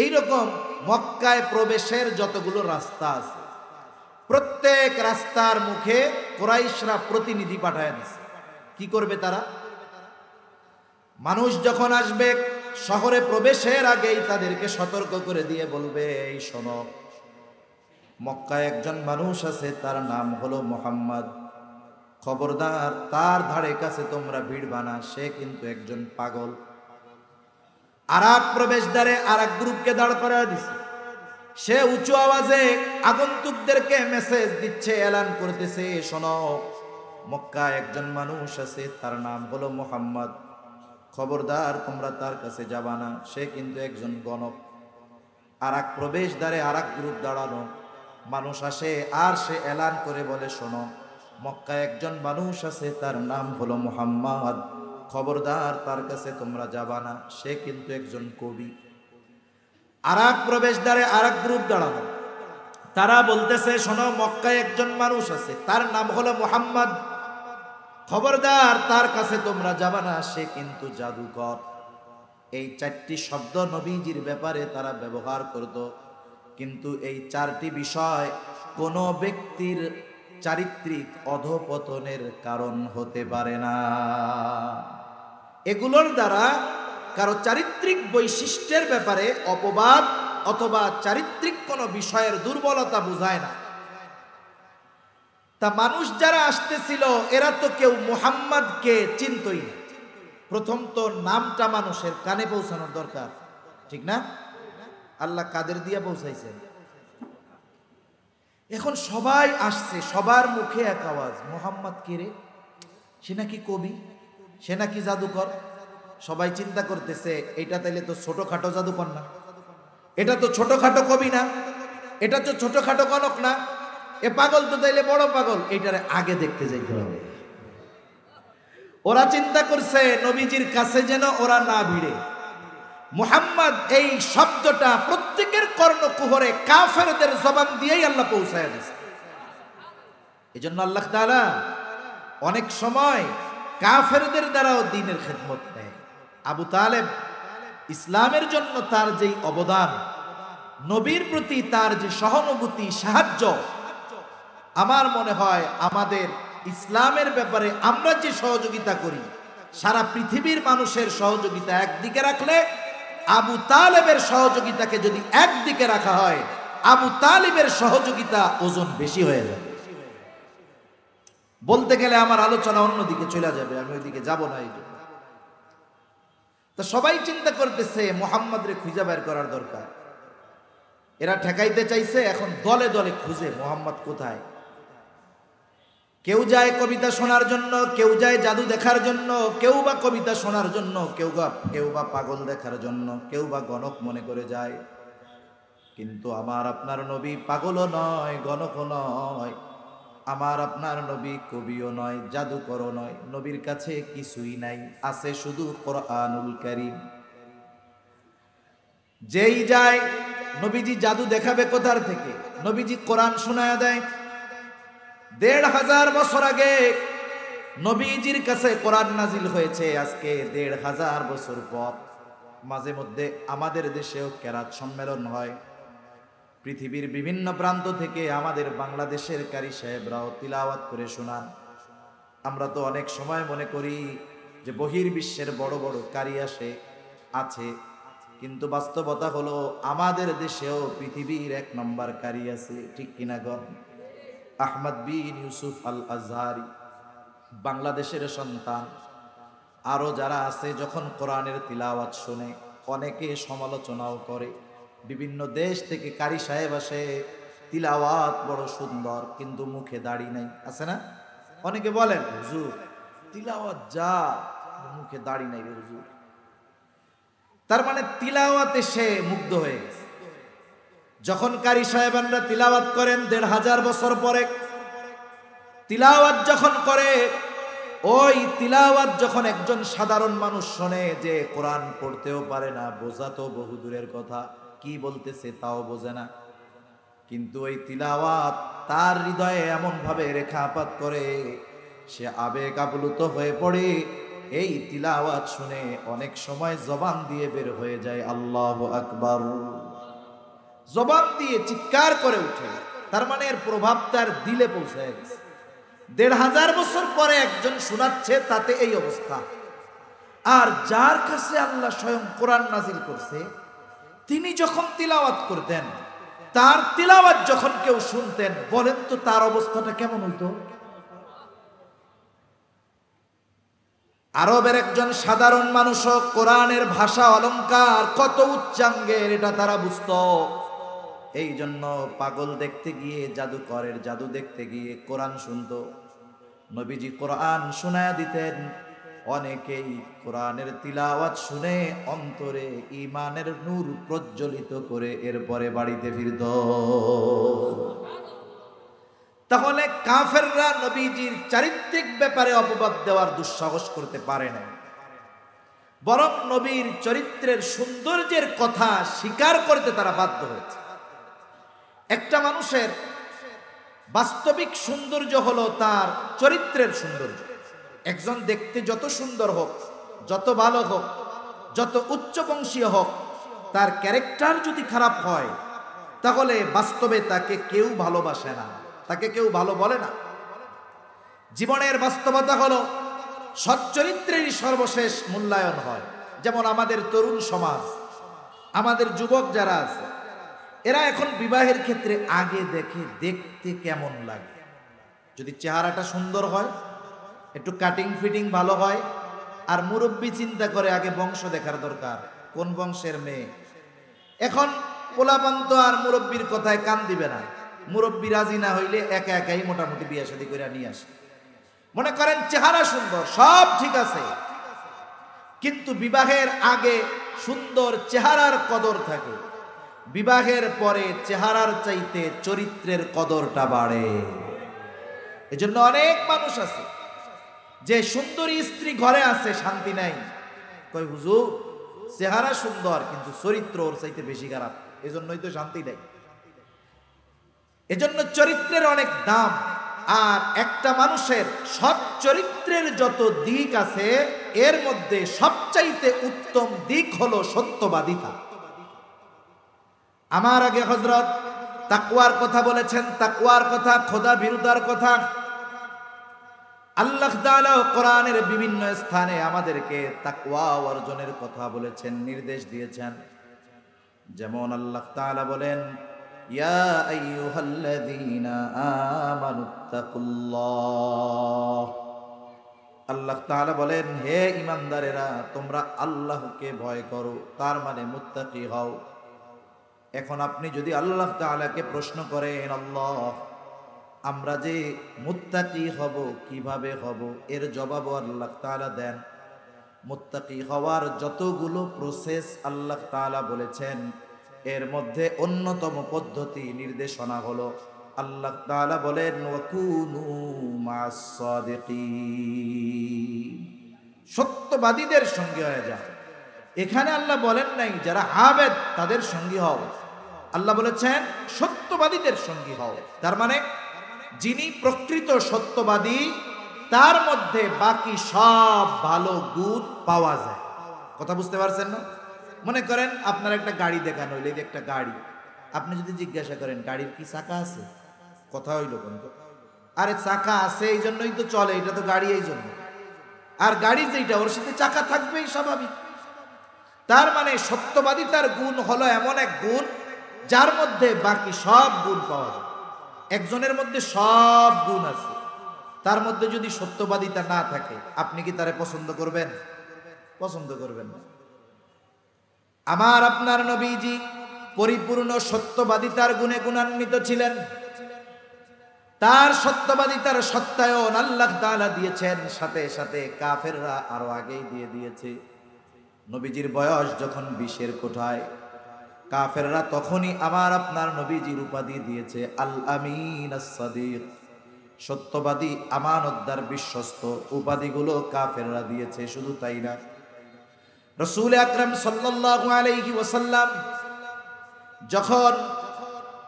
এইরকম মক্কায় প্রবেশের যতগুলো রাস্তা আছে, প্রত্যেক রাস্তার মুখে কুরাইশরা প্রতিনিধি পাঠায় দিছে। কি করবে তারা? মানুষ যখন আসবে শহরে প্রবেশের আগেই তাদেরকে সতর্ক করে দিয়ে বলবে, এই শোনো, মক্কায় একজন মানুষ আছে, তার নাম হলো মুহাম্মদ, খবরদার তার ধারে কাছে তোমরা ভিড় বানা, সে কিন্তু একজন পাগল। আর এক প্রবেশদ্বারে আর এক গ্রুপকে দাঁড় করা দিছে, সে উঁচু আওয়াজে আগন্তুকদেরকে মেসেজ দিচ্ছে, এলান করতেছে, শোনো, মক্কায় একজন মানুষ আছে, তার নাম হলো মুহাম্মদ। খবরদার তোমরা তার কাছে যাবা না, সে কিন্তু একজন গণক। আর এক প্রবেশদ্বারে আর এক গ্রুপ দাঁড়ানো মানুষ আসে, আর সে এলান করে বলে, শোনো, মক্কায় একজন মানুষ আছে, তার নাম হলো মুহাম্মদ। খবরদার তার কাছে তোমরা যাবা না, সে কিন্তু একজন কবি। আর এক প্রবেশদ্বারে আর এক গ্রুপ দাঁড়ানো, তারা বলতেছে, শোনো, মক্কায় একজন মানুষ আছে, তার নাম হলো মুহাম্মদ। খবরদার তার কাছে তোমরা যাবা না, সে কিন্তু জাদুকর। এই চারটি শব্দ নবীজির ব্যাপারে তারা ব্যবহার করত। কিন্তু এই চারটি বিষয় কোন ব্যক্তির চারিত্রিক অধঃপতনের কারণ হতে পারে না। এগুলোর দ্বারা কারো চারিত্রিক বৈশিষ্ট্যের ব্যাপারে অপবাদ অথবা চারিত্রিক কোনো বিষয়ের দুর্বলতা বোঝায় না। তা মানুষ যারা আসতেছিল এরা তো কেউ মুহাম্মদকে চিনতই না। প্রথম তো নামটা মানুষের কানে পৌঁছানোর দরকার, ঠিক না? আল্লাহ কাদের দিয়ে পৌঁছাইছেন? এখন সবাই আসছে, সবার মুখে এক আওয়াজ, মুহাম্মদ কে রে? সে নাকি কবি, সে নাকি জাদুকর। সবাই চিন্তা করতেছে, এটা তাইলে তো ছোটখাটো জাদুকর না, এটা তো ছোটখাটো কবি না, এটা তো ছোটখাটো গণক না, এ পাগল তো তাইলে বড় পাগল, এইটারে আগে দেখতে যাইতে হবে। ওরা চিন্তা করছে নবীজির কাছে যেন ওরা না ভিড়ে। মুহাম্মদ এই শব্দটা প্রত্যেকের কর্ণকুহরে কাফেরদের জবান দিয়েই আল্লাহ পৌঁছায় দিয়েছে। এই জন্য আল্লাহ তাআলা অনেক সময় কাফেরদের দ্বারাও দ্বীনের খেদমত নেয়। আবু তালেব ইসলামের জন্য তার যেই অবদান, নবীর প্রতি তার যে সহানুভূতি, সাহায্য, আমার মনে হয় আমাদের ইসলামের ব্যাপারে আমরা যে সহযোগিতা করি, সারা পৃথিবীর মানুষের সহযোগিতা একদিকে রাখলে, আবু তালেবের সহযোগিতাকে যদি একদিকে রাখা হয়, আবু তালেবের সহযোগিতা ওজন বেশি হয়ে যাবে। বলতে গেলে আমার আলোচনা অন্যদিকে চলে যাবে, আমি ওইদিকে যাব না। এই জন্য তো সবাই চিন্তা করতেছে মুহাম্মদরে খুঁজে বের করার দরকার। এরা ঠেকাইতে চাইছে, এখন দলে দলে খুঁজে মুহাম্মদ কোথায়। কেউ যায় কবিতা শোনার জন্য, কেউ যায় জাদু দেখার জন্য, কেউ বা কবিতা শোনার জন্য, কেউ বা পাগল দেখার জন্য, কেউ বা গণক মনে করে যায়। কিন্তু আমার আপনার নবী পাগলও নয়, গণকও নয়। আমার আপনার নবী কবিও নয়, জাদুকরও নয়। নবীর কাছে কিছুই নাই, আছে শুধু কোরআনুল কারীম। যেই যায়, নবীজি জাদু দেখাবে কোথার থেকে? নবীজি কোরআন শোনায়া দেয়। ১৫০০ বছর আগে নবীজির কাছে কোরআন নাজিল হয়েছে। আজকে ১৫০০ বছর পর মাঝে মধ্যে আমাদের দেশেও কেরাত সম্মেলন হয়। পৃথিবীর বিভিন্ন প্রান্ত থেকে আমাদের বাংলাদেশের কারি সাহেবরাও তিলাওয়াত করে শোনান। আমরা তো অনেক সময় মনে করি যে বহির্বিশ্বের বড় বড় কারি আছে, কিন্তু বাস্তবতা হলো আমাদের দেশেও পৃথিবীর ১ নম্বর কারি আছে, ঠিক কিনা গো? আহমদ বিন ইউসুফ আল আজহারি বাংলাদেশের সন্তান। আরো যারা আছে, যখন কোরআনের তিলাওয়াত শুনে অনেকে সমালোচনাও করে। বিভিন্ন দেশ থেকে কারি সাহেব আসে, তিলাওয়াত বড় সুন্দর, কিন্তু মুখে দাড়ি নাই, আছে না? অনেকে বলেন, হুজুর তিলাওয়াত যা, মুখে দাড়ি নাই রে হুজুর। তার মানে তিলাওয়াতে সে মুগ্ধ হয়ে গেছে। যখন কারি সাহেবানরা তিলাওয়াত করেন ১৫০০ বছর পরে, তিলাওয়াত যখন করে, ওই তিলাওয়াত যখন একজন সাধারণ মানুষ শোনে, যে কোরআন পড়তেও পারে না, বোঝা তো বহুদূরের কথা, কি বলতেছে তাও বোঝে না, কিন্তু ওই তিলাওয়াত তার হৃদয়ে এমন ভাবে রেখাপাত করে, সে আবেগ আপ্লুত হয়ে পড়ে। এই তিলাওয়াত শুনে অনেক সময় জবান দিয়ে বের হয়ে যায় আল্লাহু আকবার, জবান দিয়ে চিৎকার করে উঠে। তার মানে এর প্রভাব তার দিলে পৌঁছায় গেছে। ১৫০০ বছর পরে একজন শোনাচ্ছে, তাতে এই অবস্থা। আর যার কাছে আল্লাহ স্বয়ং কোরআন নাজিল করছে, তিনি যখন তিলাওয়াত করতেন, তার তিলাওয়াত যখন কেউ শুনতেন, বলেন তো তার অবস্থাটা কেমন হইতো? আরবের একজন সাধারণ মানুষও কোরআনের ভাষা অলংকার কত উচ্চাঙ্গের, এটা তারা বুঝত। এই জন্য পাগল দেখতে গিয়ে, জাদুকরের জাদু দেখতে গিয়ে কোরআন শুনতো। নবীজি কোরআন শোনায়া দিতেন, অনেকেই কোরআনের তিলাওয়াত শুনে অন্তরে ঈমানের নূর প্রজ্বলিত করে এরপরে বাড়িতে ফিরত। তাহলে কাফেররা নবীজির চারিত্রিক ব্যাপারে অপবাদ দেওয়ার দুঃসাহস করতে পারে না, বরং নবীর চরিত্রের সৌন্দর্যের কথা স্বীকার করতে তারা বাধ্য হয়েছে। একটা মানুষের বাস্তবিক সৌন্দর্য হলো তার চরিত্রের সৌন্দর্য। একজন দেখতে যত সুন্দর হোক, যত ভালো হোক, যত উচ্চবংশীয় হোক, তার ক্যারেক্টার যদি খারাপ হয় তাহলে বাস্তবে তাকে কেউ ভালোবাসে না, তাকে কেউ ভালো বলে না। জীবনের বাস্তবতা হলো সচ্চরিত্রেরই সর্বশেষ মূল্যায়ন হয়। যেমন আমাদের তরুণ সমাজ, আমাদের যুবক যারা আছে, এরা এখন বিবাহের ক্ষেত্রে আগে দেখে দেখতে কেমন লাগে। যদি চেহারাটা সুন্দর হয়, একটু কাটিং ফিটিং ভালো হয়, আর মুরব্বী চিন্তা করে আগে বংশ দেখার দরকার, কোন বংশের মেয়ে। এখন পোলাপান্ত আর মুরব্বীর কথায় কান দিবে না, মুরব্বী রাজি না হইলে একা একাই মোটামুটি বিয়ে শাদী করে নিয়ে আসে। মনে করেন চেহারা সুন্দর, সব ঠিক আছে, কিন্তু বিবাহের আগে সুন্দর চেহারার কদর থাকে, বিবাহের পরে চেহারার চাইতে চরিত্রের কদরটা বাড়ে। এজন্য অনেক মানুষ আছে যে সুন্দরী স্ত্রী ঘরে আছে, শান্তি নাই, কই হুজুর চেহারা সুন্দর কিন্তু চরিত্র ওর চাইতে বেশি খারাপ, এজন্যই তো শান্তি নাই। এজন্য চরিত্রের অনেক দাম। আর একটা মানুষের সৎ চরিত্রের যত দিক আছে, এর মধ্যে সবচাইতে উত্তম দিক হলো সত্যবাদিতা। আমার আগে হযরত তাকওয়ার কথা বলেছেন, তাকওয়ার কথা, খোদা ভীরুতার কথা। আল্লাহ তাআলা কোরআনের বিভিন্ন স্থানে আমাদেরকে তাকওয়া অর্জনের কথা বলেছেন, নির্দেশ দিয়েছেন। যেমন আল্লাহ তাআলা বলেন, ইয়া আইয়ুহাল্লাযীনা আমানুত্তাকুল্লাহ। আল্লাহ তাআলা বলেন, হে ঈমানদারেরা তোমরা আল্লাহকে ভয় করো, তার মানে মুত্তাকি হও। এখন আপনি যদি আল্লাহ তাআলাকে প্রশ্ন করেন, আল্লাহ আমরা যে মুত্তাকি হব কিভাবে হব, এর জবাবও আল্লাহ তাআলা দেন। মুত্তাকি হওয়ার যতগুলো প্রসেস আল্লাহ তাআলা বলেছেন, এর মধ্যে অন্যতম পদ্ধতি নির্দেশনা হলো আল্লাহ তাআলা বলেন, ওয়াকুনু মা'আস সাদিকিন, সত্যবাদীদের সঙ্গে হয়ে যাও। এখানে আল্লাহ বলেন নাই যারা আবেদ তাদের সঙ্গী হও, আল্লাহ বলেছেন সত্যবাদীদের সঙ্গী হও। তার মানে যিনি প্রকৃত সত্যবাদী, তার মধ্যে বাকি সব ভালো গুণ পাওয়া যায়। কথা বুঝতে পারছেন না? মনে করেন আপনার একটা গাড়ি দেখানো হইলে, এই একটা গাড়ি, আপনি যদি জিজ্ঞাসা করেন গাড়ির কি চাকা আছে, কথা হইল কিন্তু, আরে চাকা আছে এই জন্যই তো চলে, এটা তো গাড়ি এই জন্য। আর গাড়ি যেটা, ওর সাথে চাকা থাকবেই স্বাভাবিক। তার মানে সত্যবাদিতার গুণ হলো এমন এক গুণ যার মধ্যে বাকি সব গুণ পাওয়া যায়। একজনের মধ্যে সব গুণ আছে, তার মধ্যে যদি সত্যবাদিতা না থাকে, আপনি কি তারে পছন্দ করবেন? পছন্দ করবেন না। আমার আপনার নবীজি পরিপূর্ণ সত্যবাদিতার গুণে গুণান্বিত ছিলেন। তার সত্যবাদিতার সত্যায়ন আল্লাহ তাআলা দিয়েছেন, সাথে সাথে কাফেররা আরো আগেই দিয়ে দিয়েছে। নবীজির বয়স যখন 20-এর কোঠায়, কাফেররা তখনই আমার আপনার নবীজির উপাধি দিয়েছে আল আমিন আস-সাদিক, সত্যবাদী, আমানতদার, বিশ্বস্ত। উপাধিগুলো কাফেররা দিয়েছে। শুধু তাই না, রাসূল আকরাম সাল্লাল্লাহু আলাইহি ওয়াসাল্লাম যখন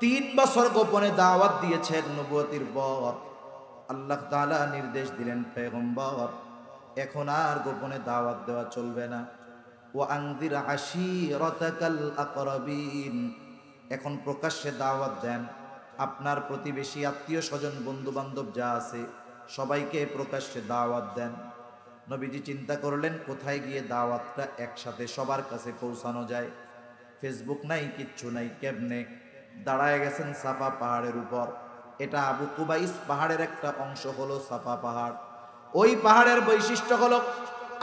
3 বছর গোপনে দাওয়াত দিয়েছেন নবুয়তির পর, আল্লাহ তাআলা নির্দেশ দিলেন, পয়গম্বর এখন আর গোপনে দাওয়াত দেওয়া চলবে না। ওয়া আনযির আশীরাতাকাল আকরাবিন, এখন প্রকাশ্যে দাওয়াত দেন। আপনার প্রতিবেশী, আত্মীয় স্বজন, বন্ধু বান্ধব যা আছে সবাইকে প্রকাশ্যে দাওয়াত দেন। নবীজি চিন্তা করলেন কোথায় গিয়ে দাওয়াতটা একসাথে সবার কাছে পৌঁছানো যায়। ফেসবুক নাই, কিচ্ছু নাই, কেমনে? দাঁড়ায় গেছেন সাফা পাহাড়ের উপর। এটা আবু কুবাইস পাহাড়ের একটা অংশ হলো সাফা পাহাড়। ওই পাহাড়ের বৈশিষ্ট্য হলো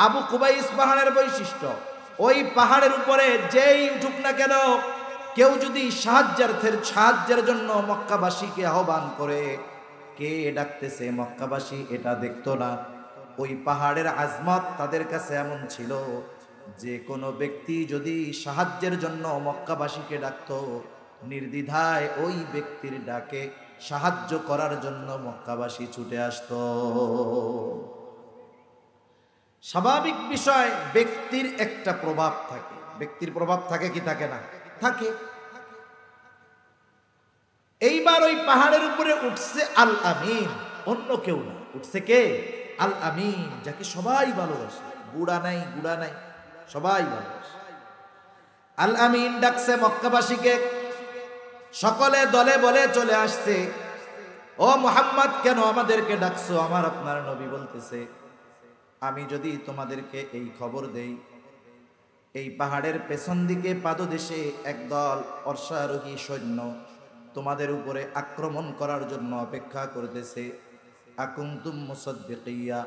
আবু কুবাইস পাহাড়ের বৈশিষ্ট্য। ওই পাহাড়ের উপরে যেই উঠুক না কেন, কেউ যদি সাহায্যের জন্য মক্কাবাসীকে আহ্বান করে, কে ডাকতেছে মক্কাবাসী এটা দেখতো না। ওই পাহাড়ের আজমত তাদের কাছে এমন ছিল যে কোনো ব্যক্তি যদি সাহায্যের জন্য মক্কাবাসীকে ডাকতো, নির্দ্বিধায় ওই ব্যক্তির ডাকে সাহায্য করার জন্য মক্কাবাসী ছুটে আসতো। স্বাভাবিক বিষয়, ব্যক্তির একটা প্রভাব থাকে। ব্যক্তির প্রভাব থাকে কি থাকে না? থাকে। এইবার ওই পাহাড়ের উপরে উঠছে আল আমিন, অন্য কেউ না, উঠছে কে? আল আমিন, যাকে সবাই ভালোবাসে, বুড়া নাই গুড়া নাই, সবাই ভালোবাসে। আল আমিন ডাকছে মক্কাবাসীকে, সকলে দলে বলে চলে আসছে, ও মুহাম্মদ কেন আমাদেরকে ডাকছো? আমার আপনার নবী বলতেছে, আমি যদি তোমাদেরকে এই খবর দেই, এই পাহাড়ের পেছন দিকে পাদদেশে একদল অশ্বারোহী সৈন্য তোমাদের উপরে আক্রমণ করার জন্য অপেক্ষা করতেছে, আকুনতুম মুসাদ্দিকিয়া,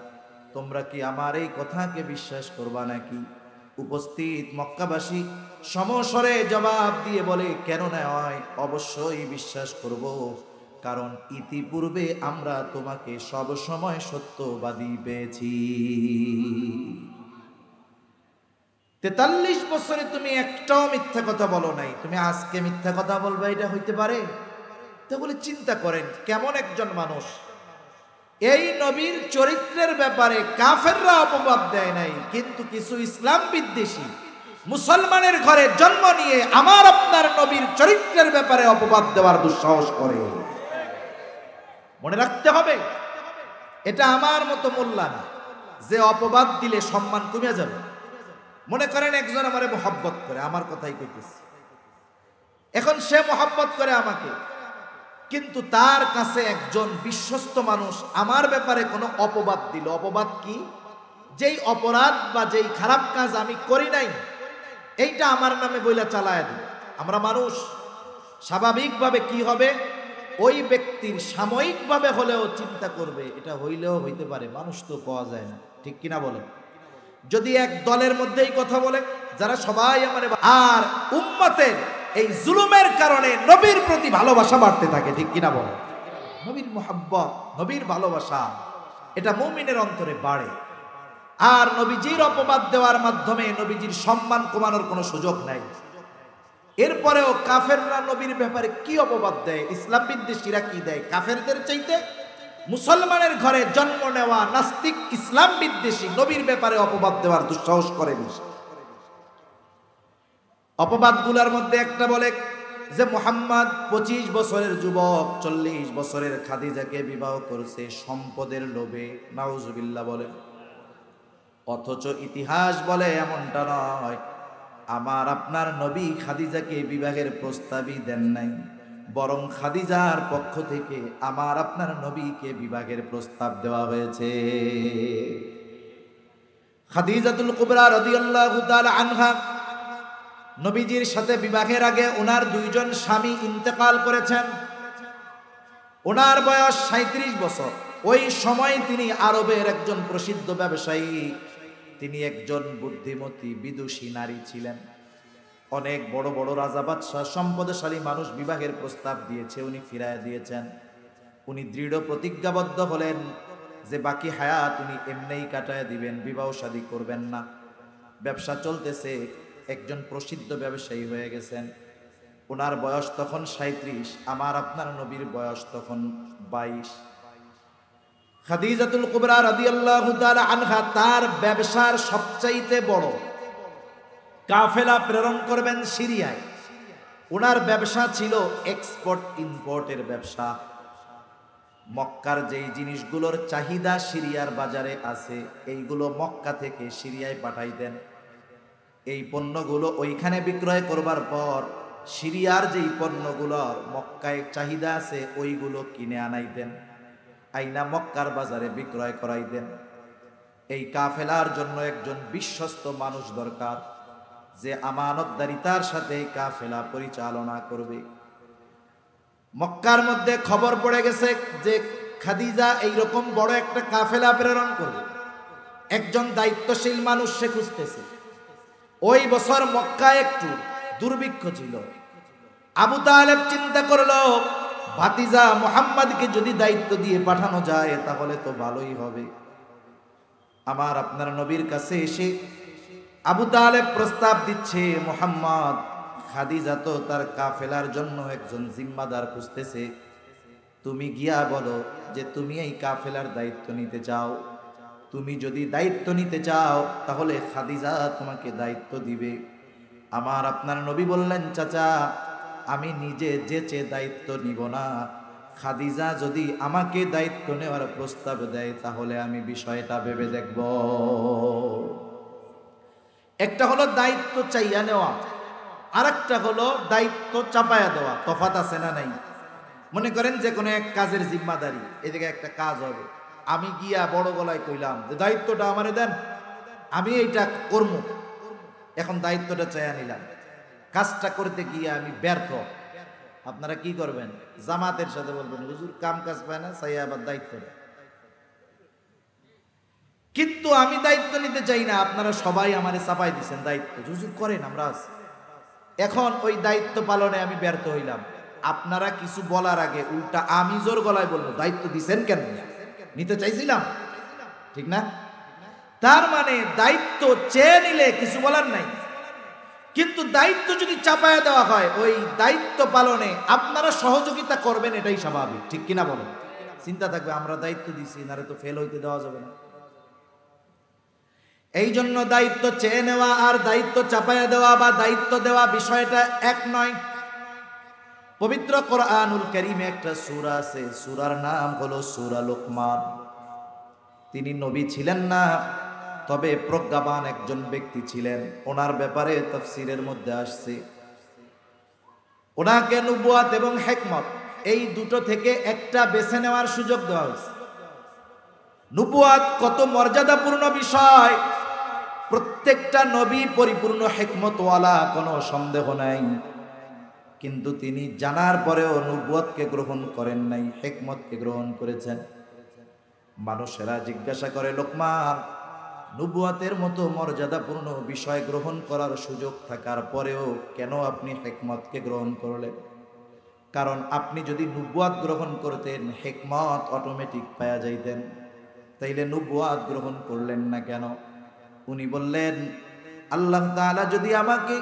তোমরা কি আমার এই কথাকে বিশ্বাস করবা নাকি? উপস্থিত মক্কাবাসী সমস্বরে জবাব দিয়ে বলে, কেন নয়, অবশ্যই বিশ্বাস করব, কারণ ইতিপূর্বে আমরা তোমাকে সব সময় সত্যবাদী পেয়েছি। 43 বছরে তুমি একটাও মিথ্যা কথা বলো নাই, তুমি আজকে মিথ্যা কথা বলবে, এটা হইতে পারে? তাহলে চিন্তা করেন কেমন একজন মানুষ। এই নবীর চরিত্রের ব্যাপারে কাফেররা অপবাদ দেয় নাই, কিন্তু কিছু ইসলাম বিদ্বেষী মুসলমানের ঘরে জন্ম নিয়ে আমার আপনার নবীর চরিত্রের ব্যাপারে অপবাদ দেওয়ার দুঃসাহস করে। মনে রাখতে হবে, এটা আমার মতো মোল্লা না যে অপবাদ দিলে সম্মান কমে যাবে। মনে করেন একজন আমারে মহব্বত করে, আমার কথাই কইতেছি, এখন সে মহব্বত করে আমাকে, কিন্তু তার কাছে একজন বিশ্বস্ত মানুষ আমার ব্যাপারে কোনো অপবাদ দিল। অপবাদ কি? যেই অপরাধ বা যেই খারাপ কাজ আমি করি নাই, এইটা আমার নামে বইলা চালায় দিল। আমরা মানুষ, স্বাভাবিকভাবে কি হবে, ওই ব্যক্তির সাময়িকভাবে হলেও চিন্তা করবে, এটা হইলেও হইতে পারে, মানুষ তো পাওয়া যায় না, ঠিক কিনা বলেন? যদি এক দলের মধ্যেই কথা বলে যারা সবাই আমার, আর উম্মতের এই জুলুমের কারণে নবীর প্রতি ভালোবাসা বাড়তে থাকে, ঠিক কিনা বলেন? নবীর মুহাব্বত, নবীর ভালোবাসা, এটা মুমিনের অন্তরে বাড়ে। আর নবীজির অপবাদ দেওয়ার মাধ্যমে নবীজির সম্মান কমানোর কোনো সুযোগ নাই। এরপরেও কাফেররা নবীর ব্যাপারে কি অপবাদ দেয়, ইসলাম বিদ্বেষীরা কি দেয়, কাফেরদের চাইতে মুসলমানের ঘরে জন্ম নেওয়া নাস্তিক ইসলাম বিদ্বেষী নবীর ব্যাপারে অপবাদ দেওয়ার দুঃসাহস করে বেশি। অপবাদগুলোর মধ্যে একটা বলে যে মুহাম্মদ 25 বছরের যুবক 40 বছরের খাদিজাকে বিবাহ করেছে সম্পদের লোভে, নাউজুবিল্লাহ বলে। অথচ ইতিহাস বলে এমনটা নয়, আমার আপনার নবী খাদিজাকে বিবাহের প্রস্তাবই দেন নাই, বরং খাদিজার পক্ষ থেকে আমার আপনার নবীকে বিবাহের প্রস্তাব দেওয়া হয়েছে। খাদিজাতুল কুবরা রাদিয়াল্লাহু তাআলা আনহা নবীজির সাথে বিবাহের আগে ওনার 2 জন স্বামী ইন্তেকাল করেছেন। ওনার বয়স 37 বছর। ওই সময় তিনি আরবের একজন প্রসিদ্ধ ব্যবসায়ী, তিনি একজন বুদ্ধিমতী বিদুষী নারী ছিলেন। অনেক বড় বড় রাজা বাদশাহ সম্পদশালী মানুষ বিবাহের প্রস্তাব দিয়েছে, উনি ফিরায় দিয়েছেন। উনি দৃঢ় প্রতিজ্ঞাবদ্ধ হলেন যে বাকি হায়াত উনি এমনিই কাটায় দিবেন, বিবাহ শাদী করবেন না। ব্যবসা চলতেছে, একজন প্রসিদ্ধ ব্যবসায়ী হয়ে গেছেন। ওনার বয়স তখন 37, আমার আপনার নবীর বয়স তখন 22। খাদিজাতুল কুবরা রাদিয়াল্লাহু তাআলা আনহা তার ব্যবসার সবচাইতে বড় কাফেলা প্রেরণ করবেন সিরিয়ায়। ওনার ব্যবসা ছিল এক্সপোর্ট ইম্পোর্টের ব্যবসা। মক্কার যেই জিনিসগুলোর চাহিদা সিরিয়ার বাজারে আছে, এইগুলো মক্কা থেকে সিরিয়ায় পাঠাইতেন। এই পণ্যগুলো ওইখানে বিক্রয় করবার পর সিরিয়ার যেই পণ্যগুলোর মক্কায় চাহিদা আছে ওইগুলো কিনে আনাইতেন, আইনা মক্কার বাজারে বিক্রয় করাইতেন। এই কাফেলার জন্য একজন বিশ্বস্ত মানুষ দরকার, যে আমানতদারিতার সাথে এই কাফেলা পরিচালনা করবে। মক্কার মধ্যে খবর পড়ে গেছে যে খাদিজা এইরকম বড় একটা কাফেলা প্রেরণ করবে, একজন দায়িত্বশীল মানুষ সে খুঁজতেছে। ওই বছর মক্কায় একটু দুর্ভিক্ষ ছিল। আবু তালেব চিন্তা করলো ভাতিজা মুহাম্মদকে যদি দায়িত্ব দিয়ে পাঠানো যায় তাহলে তো ভালোই হবে। আমার আপনার নবীর কাছে এসে আবু তালেব প্রস্তাব দিচ্ছে, মুহাম্মদ, খাদিজা তো তার কাফেলার জন্য একজন জিম্মাদার খুঁজতেছে, তুমি গিয়া বলো যে তুমি এই কাফেলার দায়িত্ব নিতে চাও। তুমি যদি দায়িত্ব নিতে চাও তাহলে খাদিজা তোমাকে দায়িত্ব দিবে। আমার আপনার নবী বললেন, চাচা, আমি নিজে যেচে দায়িত্ব নিব না। খাদিজা যদি আমাকে দায়িত্ব নেওয়ার প্রস্তাব দেয় তাহলে আমি বিষয়টা ভেবে দেখব। একটা হলো দায়িত্ব চাইয়া নেওয়া, আর একটা হলো দায়িত্ব চাপায়া দেওয়া। তফাৎ আছে না নাই? মনে করেন যে কোনো এক কাজের জিম্মাদারি, এদিকে একটা কাজ হবে, আমি গিয়া বড় গলায় কইলাম যে দায়িত্বটা আমারে দেন, আমি এইটা করবো। এখন দায়িত্বটা চাইয়া নিলাম, কাজটা করতে গিয়ে আমি ব্যর্থ। আপনারা কি করবেন? জামাতের সাথে বলবেন, হুজুর কাম কাজ পায় না, চাইয়া আবার দায়িত্ব। কিন্তু আমি দায়িত্ব নিতে চাই না, আপনারা সবাই আমারে চাপাই দিচ্ছেন দায়িত্ব, হুজুর করেন, আমরা আছি। এখন ওই দায়িত্ব পালনে আমি ব্যর্থ হইলাম। আপনারা কিছু বলার আগে উল্টা আমি জোর গলায় বলবো, দায়িত্ব দিছেন কেন? নিতে চাইছিলাম, ঠিক না? তার মানে দায়িত্ব চেয়ে নিলে কিছু বলার নাই, কিন্তু দায়িত্ব যদি চাপায়া দেওয়া হয় ওই দায়িত্ব পালনে আপনারা সহযোগিতা করবেন, এটাই স্বাভাবিক, ঠিক কিনা বলেন? চিন্তা থাকবে আমরা দায়িত্ব দিছি, নারে তো ফেল হইতে দেওয়া যাবে না। এই জন্য দায়িত্ব চেয়ে নেওয়া আর দায়িত্ব চাপায়া দেওয়া বা দায়িত্ব দেওয়া বিষয়টা এক নয়। পবিত্র কোরআনুল কারীমে একটা সূরা আছে, সূরার নাম হলো সূরা লোকমান। তিনি নবী ছিলেন না, তবে প্রজ্ঞাবান একজন ব্যক্তি ছিলেন। ওনার ব্যাপারে তাফসীরের মধ্যে আসছে, ওনাকে নবুয়াত এবং হিকমত এই দুটো থেকে একটা বেছে নেওয়ার সুযোগ দেওয়া হয়েছে। নবুয়াত কত মর্যাদাপূর্ণ বিষয়, প্রত্যেকটা নবী পরিপূর্ণ হিকমতওয়ালা, কোনো সন্দেহ নাই। কিন্তু তিনি জানার পরেও নবুয়াতকে গ্রহণ করেন নাই, হিকমতকে গ্রহণ করেছেন। মানুষেরা জিজ্ঞাসা করে, লোকমান, নবুয়াতের মতো মর্যাদাপূর্ণ বিষয় গ্রহণ করার সুযোগ থাকার পরেও কেন আপনি হিকমতকে গ্রহণ করলেন? কারণ আপনি যদি নবুয়াত গ্রহণ করতেন হিকমত অটোমেটিক পাওয়া যাইতেন, তাইলে নবুয়াত গ্রহণ করলেন না কেন? উনি বললেন, আল্লাহ তাআলা যদি আমাকে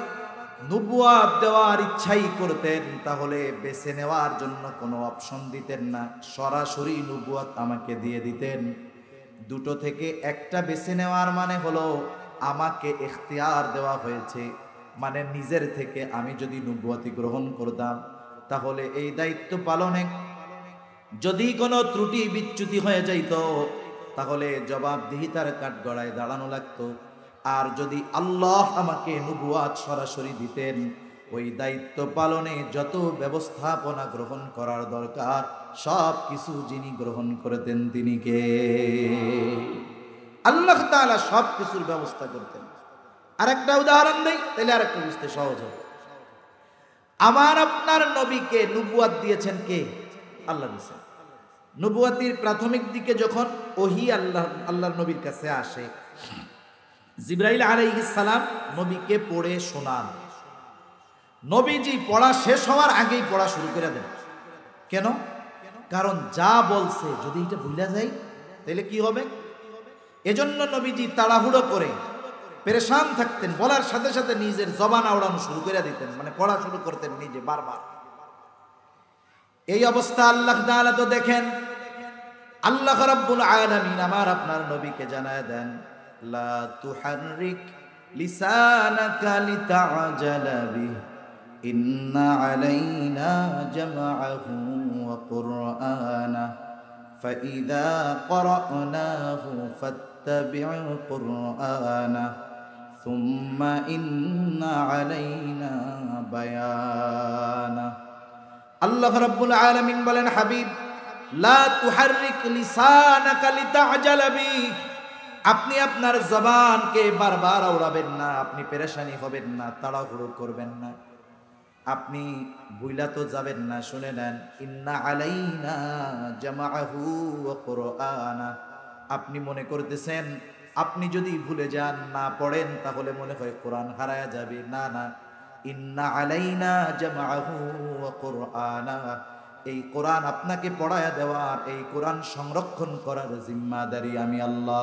নবুয়াত দেওয়ার ইচ্ছাই করতেন তাহলে বেছে নেওয়ার জন্য কোনো অপশন দিতেন না, সরাসরি নবুয়াত আমাকে দিয়ে দিতেন। দুটো থেকে একটা বেছে নেওয়ার মানে হলো আমাকে ইখতিয়ার দেওয়া হয়েছে, মানে নিজের থেকে আমি যদি নবুয়াতি গ্রহণ করতাম তাহলে এই দায়িত্ব পালনে যদি কোনো ত্রুটি বিচ্যুতি হয়ে যাইত তাহলে জবাবদিহিতার কাঠগড়ায় দাঁড়ানো লাগতো। আর যদি আল্লাহ আমাকে নবুয়াত সরাসরি দিতেন, ওই দায়িত্ব পালনে যত ব্যবস্থাপনা গ্রহণ করার দরকার সব কিছু যিনি গ্রহণ করতেন তিনি কে? আল্লাহ তাআলা সব কিছুর ব্যবস্থা করতেন। আরেকটা উদাহরণ দেই, তাহলে আরেকটা বুঝতে সহজ হবে। আমার আপনার নবীকে নবুয়াত দিয়েছেন কে? আল্লাহ দিয়েছেন। নবুয়াতির প্রাথমিক দিকে যখন ওহী আল্লাহর নবীর কাছে আসে, জিবরাইল আলাইহিস সালাম নবীকে পড়ে শোনান। নবীজি পড়া শেষ হওয়ার আগেই পড়া শুরু করে দেন। কেন? কারণ যা বলছে যদি এটা ভুলে যায় তাহলে কি হবে? এজন্য নবীজি তাড়াহুড়ো করে পেরেশান থাকতেন, বলার সাথে সাথে নিজের জবান আওড়ানো শুরু করে দিতেন, মানে পড়া শুরু করতেন নিজে বারবার। এই অবস্থা আল্লাহ তাআলা তো দেখেন। আল্লাহ রাব্বুল আলামিন আমার আপনার নবীকে জানায় দেন, লা তুহাররিক লিসানাকা লিতাআজালা বিহি ইন্না আলাইনা জামআহু ওয়া কুরআনাহু ফাইযা ক্বরানাহু ফাত্তাবি' কুরআনাহু সুম্মা ইন্না আলাইনা বায়ানাহু। আল্লাহ রাব্বুল আলামিন বলেন, হাবিব, লা তুহাররিক লিসানাকা লিতাআজালা বিহি, আপনি আপনার জবানকে বারবার আওড়াবেন না, আপনি পেরেশানি হবেন না, তাড়াহুড়ো করবেন না, আপনি ভুইলা তো যাবেন না। শুনে নেন, ইন্না আলাইনা জামাআহু ওয়া কুরআনা। আপনি মনে করতেছেন আপনি যদি ভুলে যান, না পড়েন, তাহলে মনে হয় কোরআন হারায়া যাবে। না না, ইন্না আলাইনা জামাআহু ওয়া কুরআনা, এই কোরআন আপনাকে পড়ায়া দেওয়ার, এই কোরআন সংরক্ষণ করার জিম্মাদারি আমি আল্লাহ।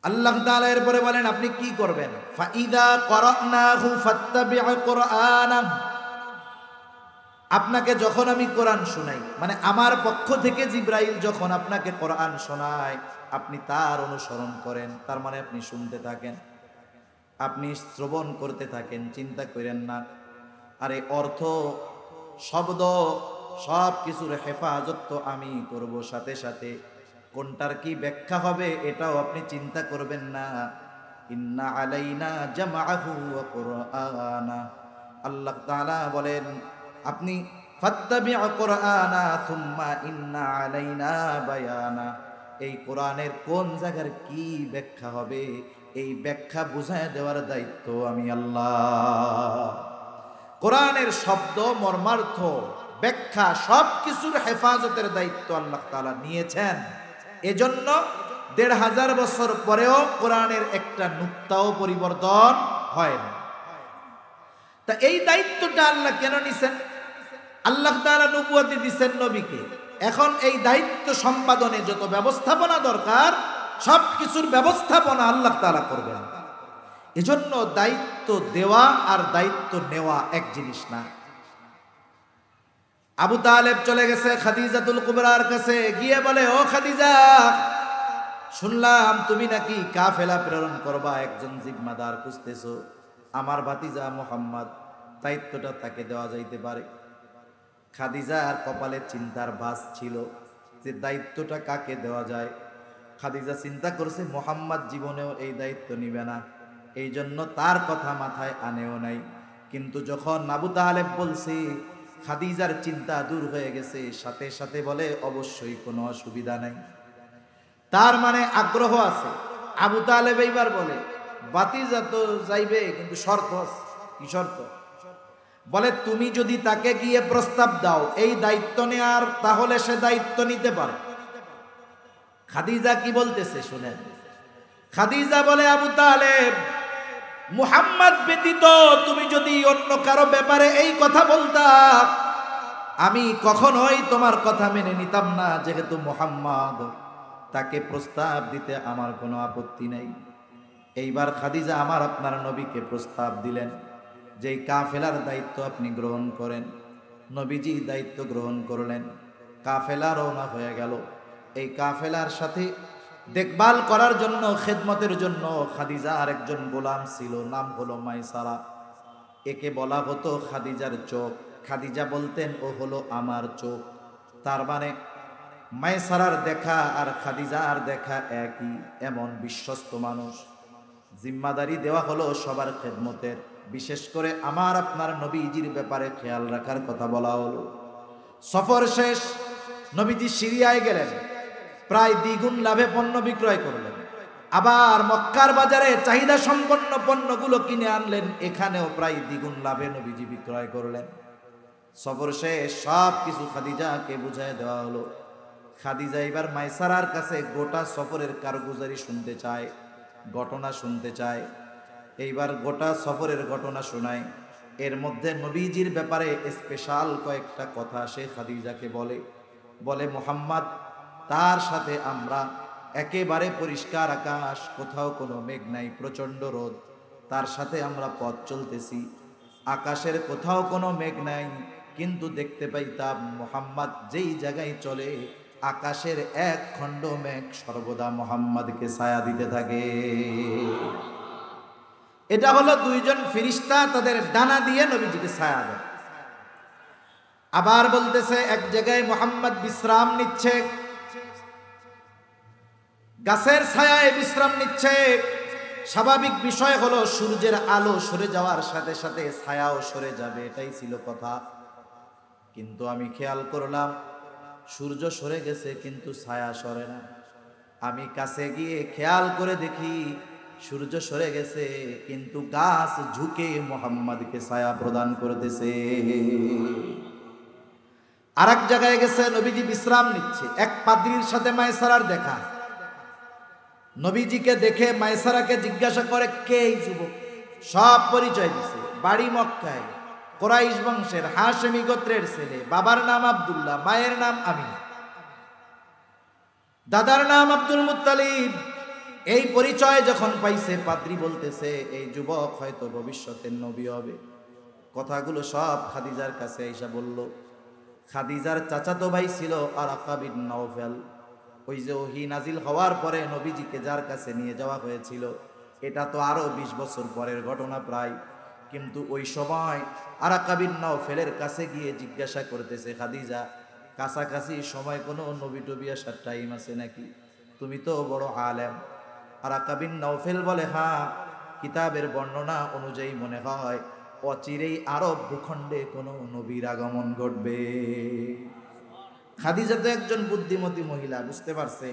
আল্লাহ তাআলা এরপরে বলেন আপনি কি করবেন, ফাইদা করানাহু ফাত্তাবি' কুরআনা। আপনাকে যখন আমি কোরআন শোনাই, মানে আমার পক্ষ থেকে জিবরাইল যখন আপনাকে কোরআন শোনায়, আপনি তার অনুসরণ করেন। তার মানে আপনি শুনতে থাকেন, আপনি শ্রবণ করতে থাকেন, চিন্তা করেন না। আরে অর্থ, শব্দ, সব কিছুর হেফাজত তো আমি করব, সাথে সাথে কোনটার কি ব্যাখ্যা হবে এটাও আপনি চিন্তা করবেন না। ইন্না আলাইনা জামাআহু ওয়া কুরআনা। আল্লাহ তাআলা বলেন আপনি ফাত্তাবি' কুরআনা সুম্মা ইন্না আলাইনা বায়ানা। এই কোরআনের কোন জায়গার কি ব্যাখ্যা হবে, এই ব্যাখ্যা বুঝায় দেওয়ার দায়িত্ব আমি আল্লাহ। কোরআনের শব্দ, মর্মার্থ, ব্যাখ্যা সব কিছুর হেফাজতের দায়িত্ব আল্লাহ তাআলা নিয়েছেন। এজন্য ১৫০০ বছর পরেও কোরআনের একটা নুক্তাও পরিবর্তন হয় না। তা এই দায়িত্বটা আল্লাহ কেন নিছেন? আল্লাহ তাআলা নবুয়তি দিচ্ছেন নবীকে। এখন এই দায়িত্ব সম্পাদনে যত ব্যবস্থাপনা দরকার, সব কিছুর ব্যবস্থাপনা আল্লাহ তাআলা করবেন। এজন্য দায়িত্ব দেওয়া আর দায়িত্ব নেওয়া এক জিনিস না। আবু তালেব চলে গেছে খাদিজাতুল কুবরার কাছে, গিয়ে বলে ও খাদিজা, শুনলাম তুমি নাকি কাফেলা প্রেরণ করবা, একজন জিম্মাদার খুঁজতেছো। আমার ভাতিজা মুহাম্মদ, দায়িত্বটা তাকে দেওয়া যাইতে পারে। খাদিজার কপালে চিন্তার ভাঁজ ছিল যে দায়িত্বটা কাকে দেওয়া যায়। খাদিজা চিন্তা করছে মুহাম্মদ জীবনেও এই দায়িত্ব নিবে না, এই জন্য তার কথা মাথায় আনেও নাই। কিন্তু যখন আবু তালেব বলছে, খাদিজার চিন্তা দূর হয়ে গেছে, সাথে সাথে বলে অবশ্যই কোনো অসুবিধা নাই। তার মানে আগ্রহ আছে। আবু তালেব এইবার বলে ভাতিজা তো যাইবে, কিন্তু শর্ত আছে। কি শর্ত? বলে তুমি যদি তাকে গিয়ে প্রস্তাব দাও এই দায়িত্ব নেয়ার, তাহলে সে দায়িত্ব নিতে পারে। খাদিজা কি বলতেছে শুনেন। খাদিজা বলে আবু তালেব, মুহাম্মদ ব্যতীত তুমি যদি অন্য কারো ব্যাপারে এই কথা বলতা, আমি কখনোই তোমার কথা মেনে নিতাম না। যেহেতু মুহাম্মদ, তাকে প্রস্তাব দিতে আমার কোনো আপত্তি নেই। এইবার খাদিজা আমার আপনার নবীকে প্রস্তাব দিলেন যে কাফেলার দায়িত্ব আপনি গ্রহণ করেন। নবীজি দায়িত্ব গ্রহণ করলেন, কাফেলা রওনা হয়ে গেল। এই কাফেলার সাথে দেখভাল করার জন্য, খেদমতের জন্য খাদিজা আর একজন গোলাম ছিল, নাম হলো মাইসারা। একে বলা হতো খাদিজার চোখ। খাদিজা বলতেন ও হলো আমার চোখ। তার মানে মাইসারার দেখা আর খাদিজার দেখা একই, এমন বিশ্বস্ত মানুষ। জিম্মাদারি দেওয়া হলো সবার খেদমতের, বিশেষ করে আমার আপনার নবীজির ব্যাপারে খেয়াল রাখার কথা বলা হলো। সফর শেষ, নবীজি সিরিয়ায় গেলেন, প্রায় দ্বিগুণ লাভে পণ্য বিক্রয় করলেন। আবার মক্কার বাজারে চাহিদা সম্পন্ন পণ্যগুলো কিনে আনলেন, এখানেও প্রায় দ্বিগুণ লাভে নবীজি বিক্রয় করলেন। সফর শেষ, সব কিছু খাদিজাকে বুঝায় দেওয়া হলো। খাদিজা এবার মাইসারার কাছে গোটা সফরের কারগুজারি শুনতে চায়, ঘটনা শুনতে চায়। এইবার গোটা সফরের ঘটনা শোনায়। এর মধ্যে নবীজির ব্যাপারে স্পেশাল কয়েকটা কথা সে খাদিজাকে বলে মুহাম্মদ, তার সাথে আমরা একেবারে পরিষ্কার আকাশ, কোথাও কোনো মেঘ নাই, প্রচণ্ড রোদ, তার সাথে আমরা পথ চলতেছি। আকাশের কোথাও কোনো মেঘ নাই, কিন্তু দেখতে পাইতাম মুহাম্মদ যেই জায়গায় চলে, আকাশের এক খণ্ড মেঘ সর্বদা মুহাম্মদকে ছায়া দিতে থাকে। এটা হলো দুইজন ফেরেশতা তাদের ডানা দিয়ে নবীজিকে ছায়া দেয়। আবার বলতেছে এক জায়গায় মুহাম্মদ বিশ্রাম নিচ্ছে, গাছের ছায়ায় বিশ্রাম নিচ্ছে। স্বাভাবিক বিষয় হলো সূর্যের আলো সরে যাওয়ার সাথে সাথে ছায়াও সরে যাবে, এটাই ছিল কথা। কিন্তু আমি খেয়াল করলাম সূর্য সরে গেছে কিন্তু ছায়া সরে না। আমি কাছে গিয়ে খেয়াল করে দেখি সূর্য সরে গেছে কিন্তু গাছ ঝুঁকে মুহাম্মদকে ছায়া প্রদান করতেছে। আর এক জায়গায় গেছে, নবীজি বিশ্রাম নিচ্ছে, এক পাদ্রীর সাথে মাইসারার দেখা। নবীজিকে দেখে মাইসারাকে জিজ্ঞাসা করে কে এই যুবক, সব পরিচয় দিছে। বাড়ি মক্কায়, কুরাইশ বংশের হাশেমি গোত্রের ছেলে, বাবার নাম আব্দুল্লাহ, মায়ের নাম আমিনা, দাদার নাম আব্দুল মুত্তালিব। এই পরিচয় যখন পাইছে, পাদ্রী বলতেছে এই যুবক হয়তো ভবিষ্যতের নবী হবে। কথাগুলো সব খাদিজার কাছে এসে বলল। খাদিজার চাচাতো ভাই ছিল আরাকা বিন নাওফাল। ওই যে ওহী নাজিল হওয়ার পরে নবীজিকে যার কাছে নিয়ে যাওয়া হয়েছিল, এটা তো আরো 20 বছর পরের ঘটনা প্রায়। কিন্তু ওই সময় আরাকা বিন নাওফালের কাছে গিয়ে জিজ্ঞাসা করতেছে, খাদিজা কাছাকাছি সময় কোনো নবী টবি আসার টাইম আছে নাকি? তুমি তো বড় আলেম। আরাকা বিন নাওফাল বলে, হ্যাঁ, কিতাবের বর্ণনা অনুযায়ী মনে হয় অচিরেই আরব ভূখণ্ডে কোনো নবীর আগমন ঘটবে। খাদিজা তো একজন বুদ্ধিমতী মহিলা, বুঝতে পারছে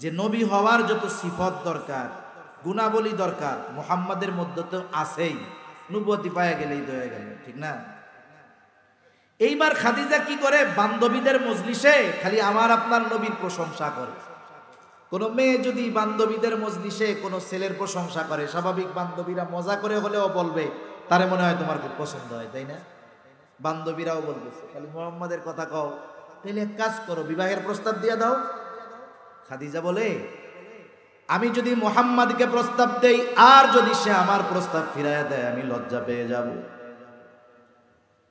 যে নবী হওয়ার যত সিফত দরকার, গুণাবলী দরকার, মুহাম্মাদের মধ্যে তো আছেই। নবুয়তি পায়া গেলেই তো হয়ে গেল, ঠিক না? এইবার খাদিজা কি করে, বান্ধবীদের মজলিসে খালি আমার আপনার নবীর প্রশংসা করে। কোন মেয়ে যদি বান্ধবীদের মজলিসে কোনো ছেলের প্রশংসা করে, স্বাভাবিক বান্ধবীরা মজা করে হলেও বলবে তারে মনে হয় তোমার খুব পছন্দ হয়, তাই না? বান্ধবীরাও বলতেছে খালি মুহাম্মাদের কথা কও, তাহলে এক কাজ করো, বিবাহের প্রস্তাব দিয়ে দাও। খাদিজা বলে, আমি যদি মুহাম্মাদকে প্রস্তাব দেই আর যদি সে আমার প্রস্তাব ফিরাইয়া দেয়, আমি লজ্জা পেয়ে যাব।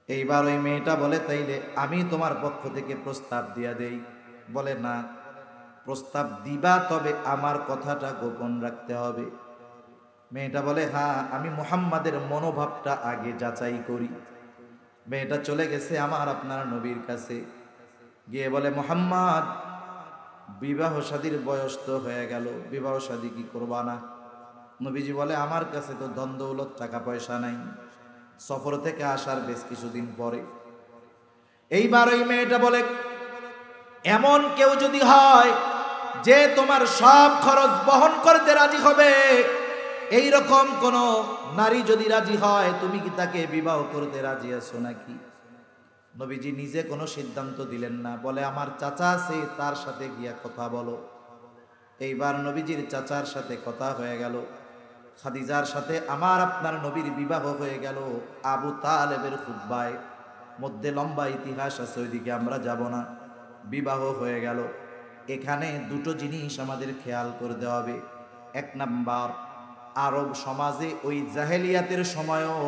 এইবার ওই মেয়েটা বলে, তাইলে আমি তোমার পক্ষ থেকে প্রস্তাব দিয়া দেই। বলে, না, প্রস্তাব দিবা, তবে আমার কথাটা গোপন রাখতে হবে। মেয়েটা বলে, হ্যাঁ, আমি মুহাম্মাদের মনোভাবটা আগে যাচাই করি। মেয়েটা চলে গেছে আমার আপনার নবীর কাছে, গিয়ে বলে, মুহাম্মদ, বিবাহ শাদীর বয়স তো হয়ে গেল, বিবাহ শাদী কি করবা না? নবীজি বলে, আমার কাছে তো ধন দৌলত টাকা পয়সা নাই, সফর থেকে আসার বেশ কিছুদিন পরে। এইবার ওই মেয়েটা বলে, এমন কেউ যদি হয় যে তোমার সব খরচ বহন করতে রাজি হবে, এই রকম কোন নারী যদি রাজি হয়, তুমি কি তাকে বিবাহ করতে রাজি আছো নাকি? নবীজি নিজে কোনো সিদ্ধান্ত দিলেন না, বলে, আমার চাচা আছে, তার সাথে গিয়া কথা বলো। এইবার নবীজির চাচার সাথে কথা হয়ে গেল, খাদিজার সাথে আমার আপনার নবীর বিবাহ হয়ে গেল। আবু তালেবের খুতবায় মধ্যে লম্বা ইতিহাস আছে, ওইদিকে আমরা যাব না। বিবাহ হয়ে গেল। এখানে দুটো জিনিস আমাদের খেয়াল করতে হবে। এক নাম্বার, আরব সমাজে ওই জাহেলিয়াতের সময়ও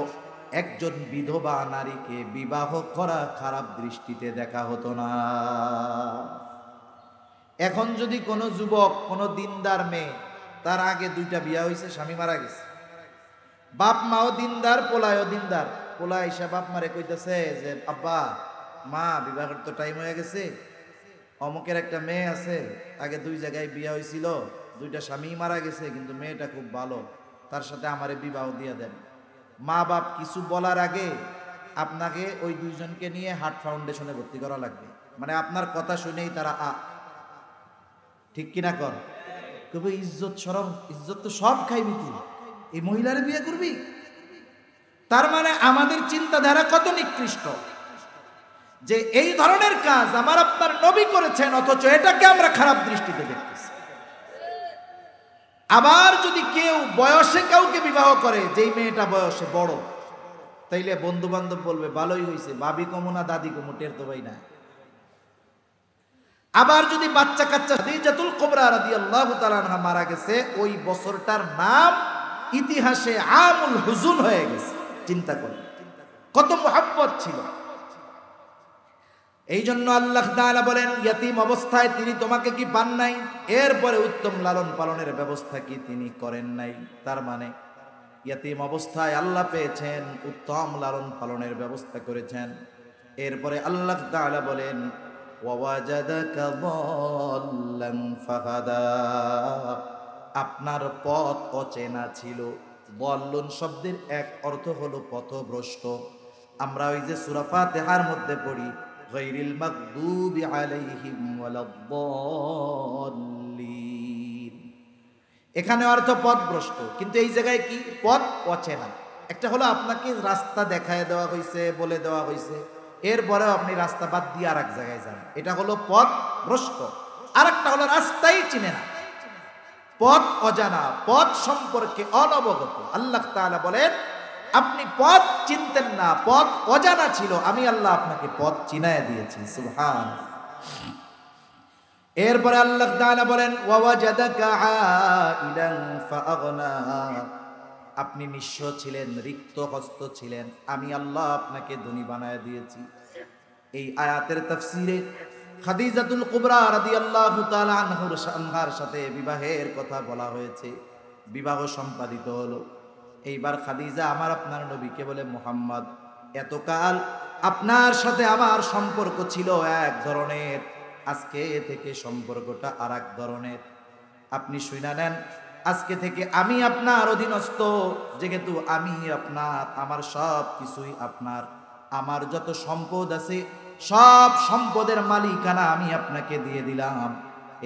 একজন বিধবা নারীকে বিবাহ করা খারাপ দৃষ্টিতে দেখা হতো না। এখন যদি কোনো যুবক, কোনো দিনদার মেয়ে, তার আগে 2টা বিয়া হয়েছে, স্বামী মারা গেছে, বাপ মাও দিনদার, পোলায়ও দিনদার, পোলা এসে বাপ মারে কইতেছে যে, আব্বা, মা, বিবাহের তো টাইম হয়ে গেছে, অমুকের একটা মেয়ে আছে, আগে 2 জায়গায় বিয়া হয়েছিল, 2টা স্বামী মারা গেছে, কিন্তু মেয়েটা খুব ভালো, তার সাথে আমারে বিবাহ দিয়ে দেন। মা বাপ কিছু বলার আগে আপনাকে ওই 2 জনকে নিয়ে হার্ট ফাউন্ডেশনে ভর্তি করা লাগবে। মানে আপনার কথা শুনেই তারা ঠিক কিনা কর, তবে ইজ্জত শরম, ইজ্জত তো সব খাইবি তুই, এই মহিলার বিয়ে করবি? তার মানে আমাদের চিন্তাধারা কত নিকৃষ্ট যে এই ধরনের কাজ আমার আপনার নবী করেছেন, অথচ এটাকে আমরা খারাপ দৃষ্টিতে দেখতেছি। আবার যদি কেউ বয়সে কাউকে বিবাহ করে, যেই মেয়েটা বয়সে বড়, তাইলে বন্ধু বান্ধব বলবে ভালোই হয়েছে, ভাবি কমু না দাদি কমু টের তো ভাই না। আবার যদি বাচ্চা কাচ্চা, খাদিজাতুল কুবরা রাদিয়াল্লাহু তাআলা আনহা মারা গেছে, ওই বছরটার নাম ইতিহাসে আমুল হুজুন হয়ে গেছে। চিন্তা করুন কত মুহাব্বত ছিল। এই জন্য আল্লাহ তাআলা বলেন, ইয়াতীম অবস্থায় তিনি তোমাকে কি পান নাই? এরপরে উত্তম লালন পালনের ব্যবস্থা কি তিনি করেন নাই? তার মানে ইয়াতীম অবস্থায় আল্লাহ পেয়েছেন, উত্তম লালন পালনের ব্যবস্থা করেছেন। এরপরে আল্লাহ তাআলা বলেন, ওয়াওয়াজাদাকা যাল্লান ফাহাদা, আপনার পথ অচেনা ছিল। বল্লুন শব্দের এক অর্থ হলো পথভ্রষ্ট। আমরা ওই যে সূরা ফাতিহার মধ্যে পড়ি, গায়রিল মাগদুবি আলাইহিম ওয়ালাদ-দাল্লিন, এখানে অর্থ পথভ্রষ্ট, কিন্তু এই জায়গায় কি পথ অচেনা। একটা হলো আপনাকে রাস্তা দেখায় দেওয়া হয়েছে, বলে দেওয়া হয়েছে, এরপরেও আপনি রাস্তা বাদ দিয়ে আর এক জায়গায় যান, এটা হলো পথ ভ্রষ্ট। আর একটা হলো রাস্তাই চিনে না, পথ অজানা, পথ সম্পর্কে অনবগত। আল্লাহ তাআলা বলেন, আপনি পথ চিনতেন না, পথ অজানা ছিল, আমি আল্লাহ আপনাকে পথ চিনায় দিয়েছি। সুবহান। এরপরে আল্লাহ তাআলা বলেন ওয়াওয়াজাদাকা আইলান ফাআগনা, আপনি নিঃস্ব ছিলেন, রিক্ত হস্ত ছিলেন, আমি আল্লাহ আপনাকে ধনী বানায় দিয়েছি। এই আয়াতের তাফসীরে খাদিজাতুল কুবরা রাদিয়াল্লাহু তাআলা আনহার সাথে বিবাহের কথা বলা হয়েছে। বিবাহ সম্পাদিত হলো। এইবার খাদিজা আমার আপনার নবীকে বলে, মুহাম্মদ, এতকাল আপনার সাথে আমার সম্পর্ক ছিল এক ধরনের, আজকে থেকে সম্পর্কটা আর এক ধরনের। আপনি শুনে নেন, আজকে থেকে আমি আপনার অধীনস্থ, যেহেতু আমি আপনার, আমার সব কিছুই আপনার, আমার যত সম্পদ আছে সব সম্পদের মালিকানা আমি আপনাকে দিয়ে দিলাম।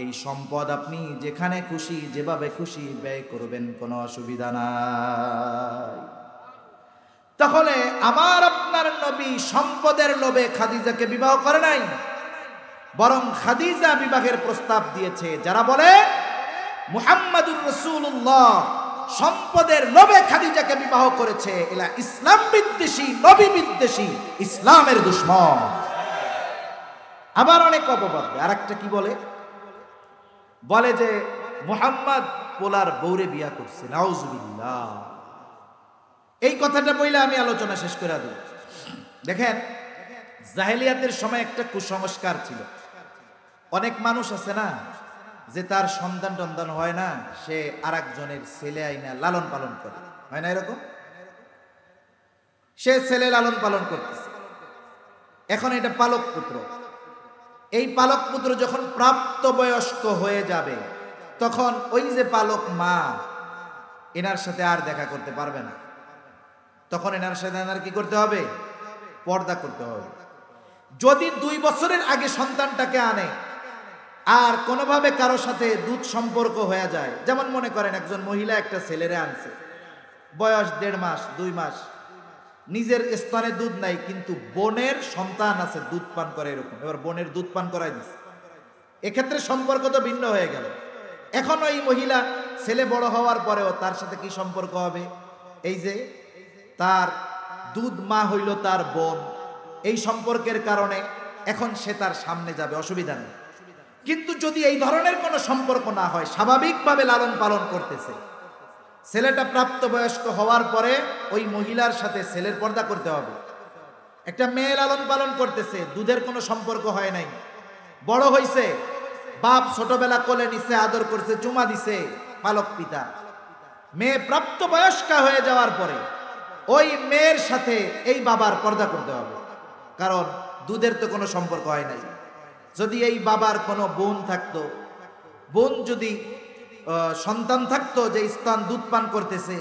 এই সম্পদ আপনি যেখানে খুশি যেভাবে খুশি ব্যয় করবেন, কোনো অসুবিধা নাই। তাহলে আমার আপনার নবী সম্পদের লোভে খাদিজাকে বিবাহ করে নাই, বরং খাদিজা বিবাহের প্রস্তাব দিয়েছে। যারা বলে মুহাম্মাদুর রাসূলুল্লাহ সম্পদের লোভে খাদিজাকে বিবাহ করেছে, এরা ইসলাম বিদ্বেষী, নবী বিদ্বেষী, ইসলামের দুশমন। আবার অনেক অপবাদ। আরেকটা কি বলে, বলে যে মুহাম্মদ পোলার বউরে বিয়া করছে, নাউজুবিল্লাহ। এই কথাটা বইলে আমি আলোচনা শেষ করে দিই। দেখেন, জাহেলিয়াতের সময় একটা কুসংস্কার ছিল। অনেক মানুষ আছে না, যে তার সন্তান টন্তান হয় না, সে আরেকজনের ছেলে আইনা লালন পালন করে, হয় না এরকম? সে ছেলে লালন পালন করতেছে, এখন এটা পালক পুত্র। এই পালক পুত্র যখন প্রাপ্তবয়স্ক হয়ে যাবে, তখন ওই যে পালক মা, এনার সাথে আর দেখা করতে পারবে না। তখন এনার সাথে এনার কি করতে হবে? পর্দা করতে হবে। যদি 2 বছরের আগে সন্তানটাকে আনে আর কোনোভাবে কারো সাথে দুধ সম্পর্ক হয়ে যায়, যেমন মনে করেন একজন মহিলা একটা ছেলেরে আনছে, বয়স 1.5 মাস 2 মাস, নিজের স্তনে দুধ নাই, কিন্তু বোনের সন্তান আছে, দুধ পান করে এরকম, এবার বোনের দুধ পান করাই দিচ্ছে, এক্ষেত্রে সম্পর্ক তো ভিন্ন হয়ে গেল। এখন ওই মহিলা ছেলে বড় হওয়ার পরেও তার সাথে কি সম্পর্ক হবে? এই যে তার দুধ মা হইল তার বোন, এই সম্পর্কের কারণে এখন সে তার সামনে যাবে, অসুবিধা নেই। কিন্তু যদি এই ধরনের কোনো সম্পর্ক না হয়, স্বাভাবিকভাবে লালন পালন করতেছে, ছেলেটা প্রাপ্তবয়স্ক হওয়ার পরে ওই মহিলার সাথে ছেলের পর্দা করতে হবে। একটা মেয়ে লালন পালন করতেছে, দুধের কোনো সম্পর্ক হয় নাই, বড় হইছে, বাপ ছোটবেলা কোলে নিছে, আদর করছে, চুমা দিছে পালক পিতা। মেয়ে প্রাপ্তবয়স্কা হয়ে যাওয়ার পরে ওই মেয়ের সাথে এই বাবার পর্দা করতে হবে, কারণ দুধের তো কোনো সম্পর্ক হয় নাই। যদি এই বাবার কোনো বোন থাকতো, বোন যদি সন্তান থাকতো যে স্তন দুধ পান করতেছে,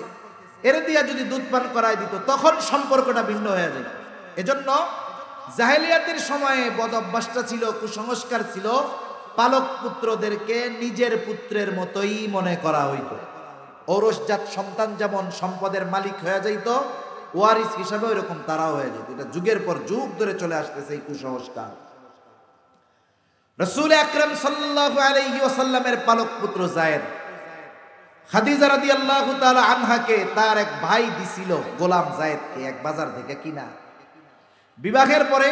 এর দিয়া যদি দুধ পান করায় দিত, তখন সম্পর্কটা ভিন্ন হয়ে যায়। এজন্য জাহেলিয়াতের সময়ে বদ অভ্যাসটা ছিল, কুসংস্কার ছিল, পালক পুত্রদেরকে নিজের পুত্রের মতোই মনে করা হইতো। ঔরসজাত সন্তান যেমন সম্পদের মালিক হয়ে যাইত, ওয়ারিস হিসাবে ওইরকম তারাও হয়ে যেত। এটা যুগের পর যুগ ধরে চলে আসতেছে এই কুসংস্কার। রাসূল আকরাম সাল্লাল্লাহু আলাইহি ওয়াসাল্লামের পালক পুত্র যায়েদ, খাদিজা রাদিয়াল্লাহু তাআলা আনহাকে তার এক ভাই দিছিল গোলাম যায়েদকে, এক বাজার থেকে কিনা। বিবাহের পরে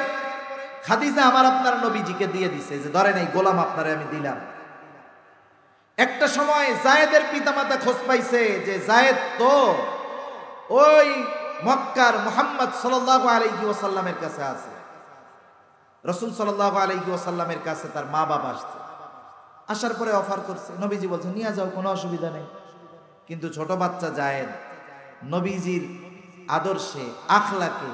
খাদিজা আমার আপনার নবীজিকে দিয়ে দিছে যে ধরেন এই গোলাম আপনারে আমি দিলাম। একটা সময় যায়েদের পিতামাতা খোঁজ পাইছে যে যায়েদ তো ওই মক্কার মুহাম্মদ সাল্লাল্লাহু আলাইহি ওয়াসাল্লামের কাছে আছে। রাসূল সাল্লাল্লাহু আলাইহি ওয়াসাল্লামের কাছে তার মা বাবা আসছে, আসার পরে অফার করছে, নবীজি বলছে নিয়ে যাও, কোনো অসুবিধা নেই। কিন্তু ছোট বাচ্চা যায়েদ নবীজির আদর্শে, আখলাকে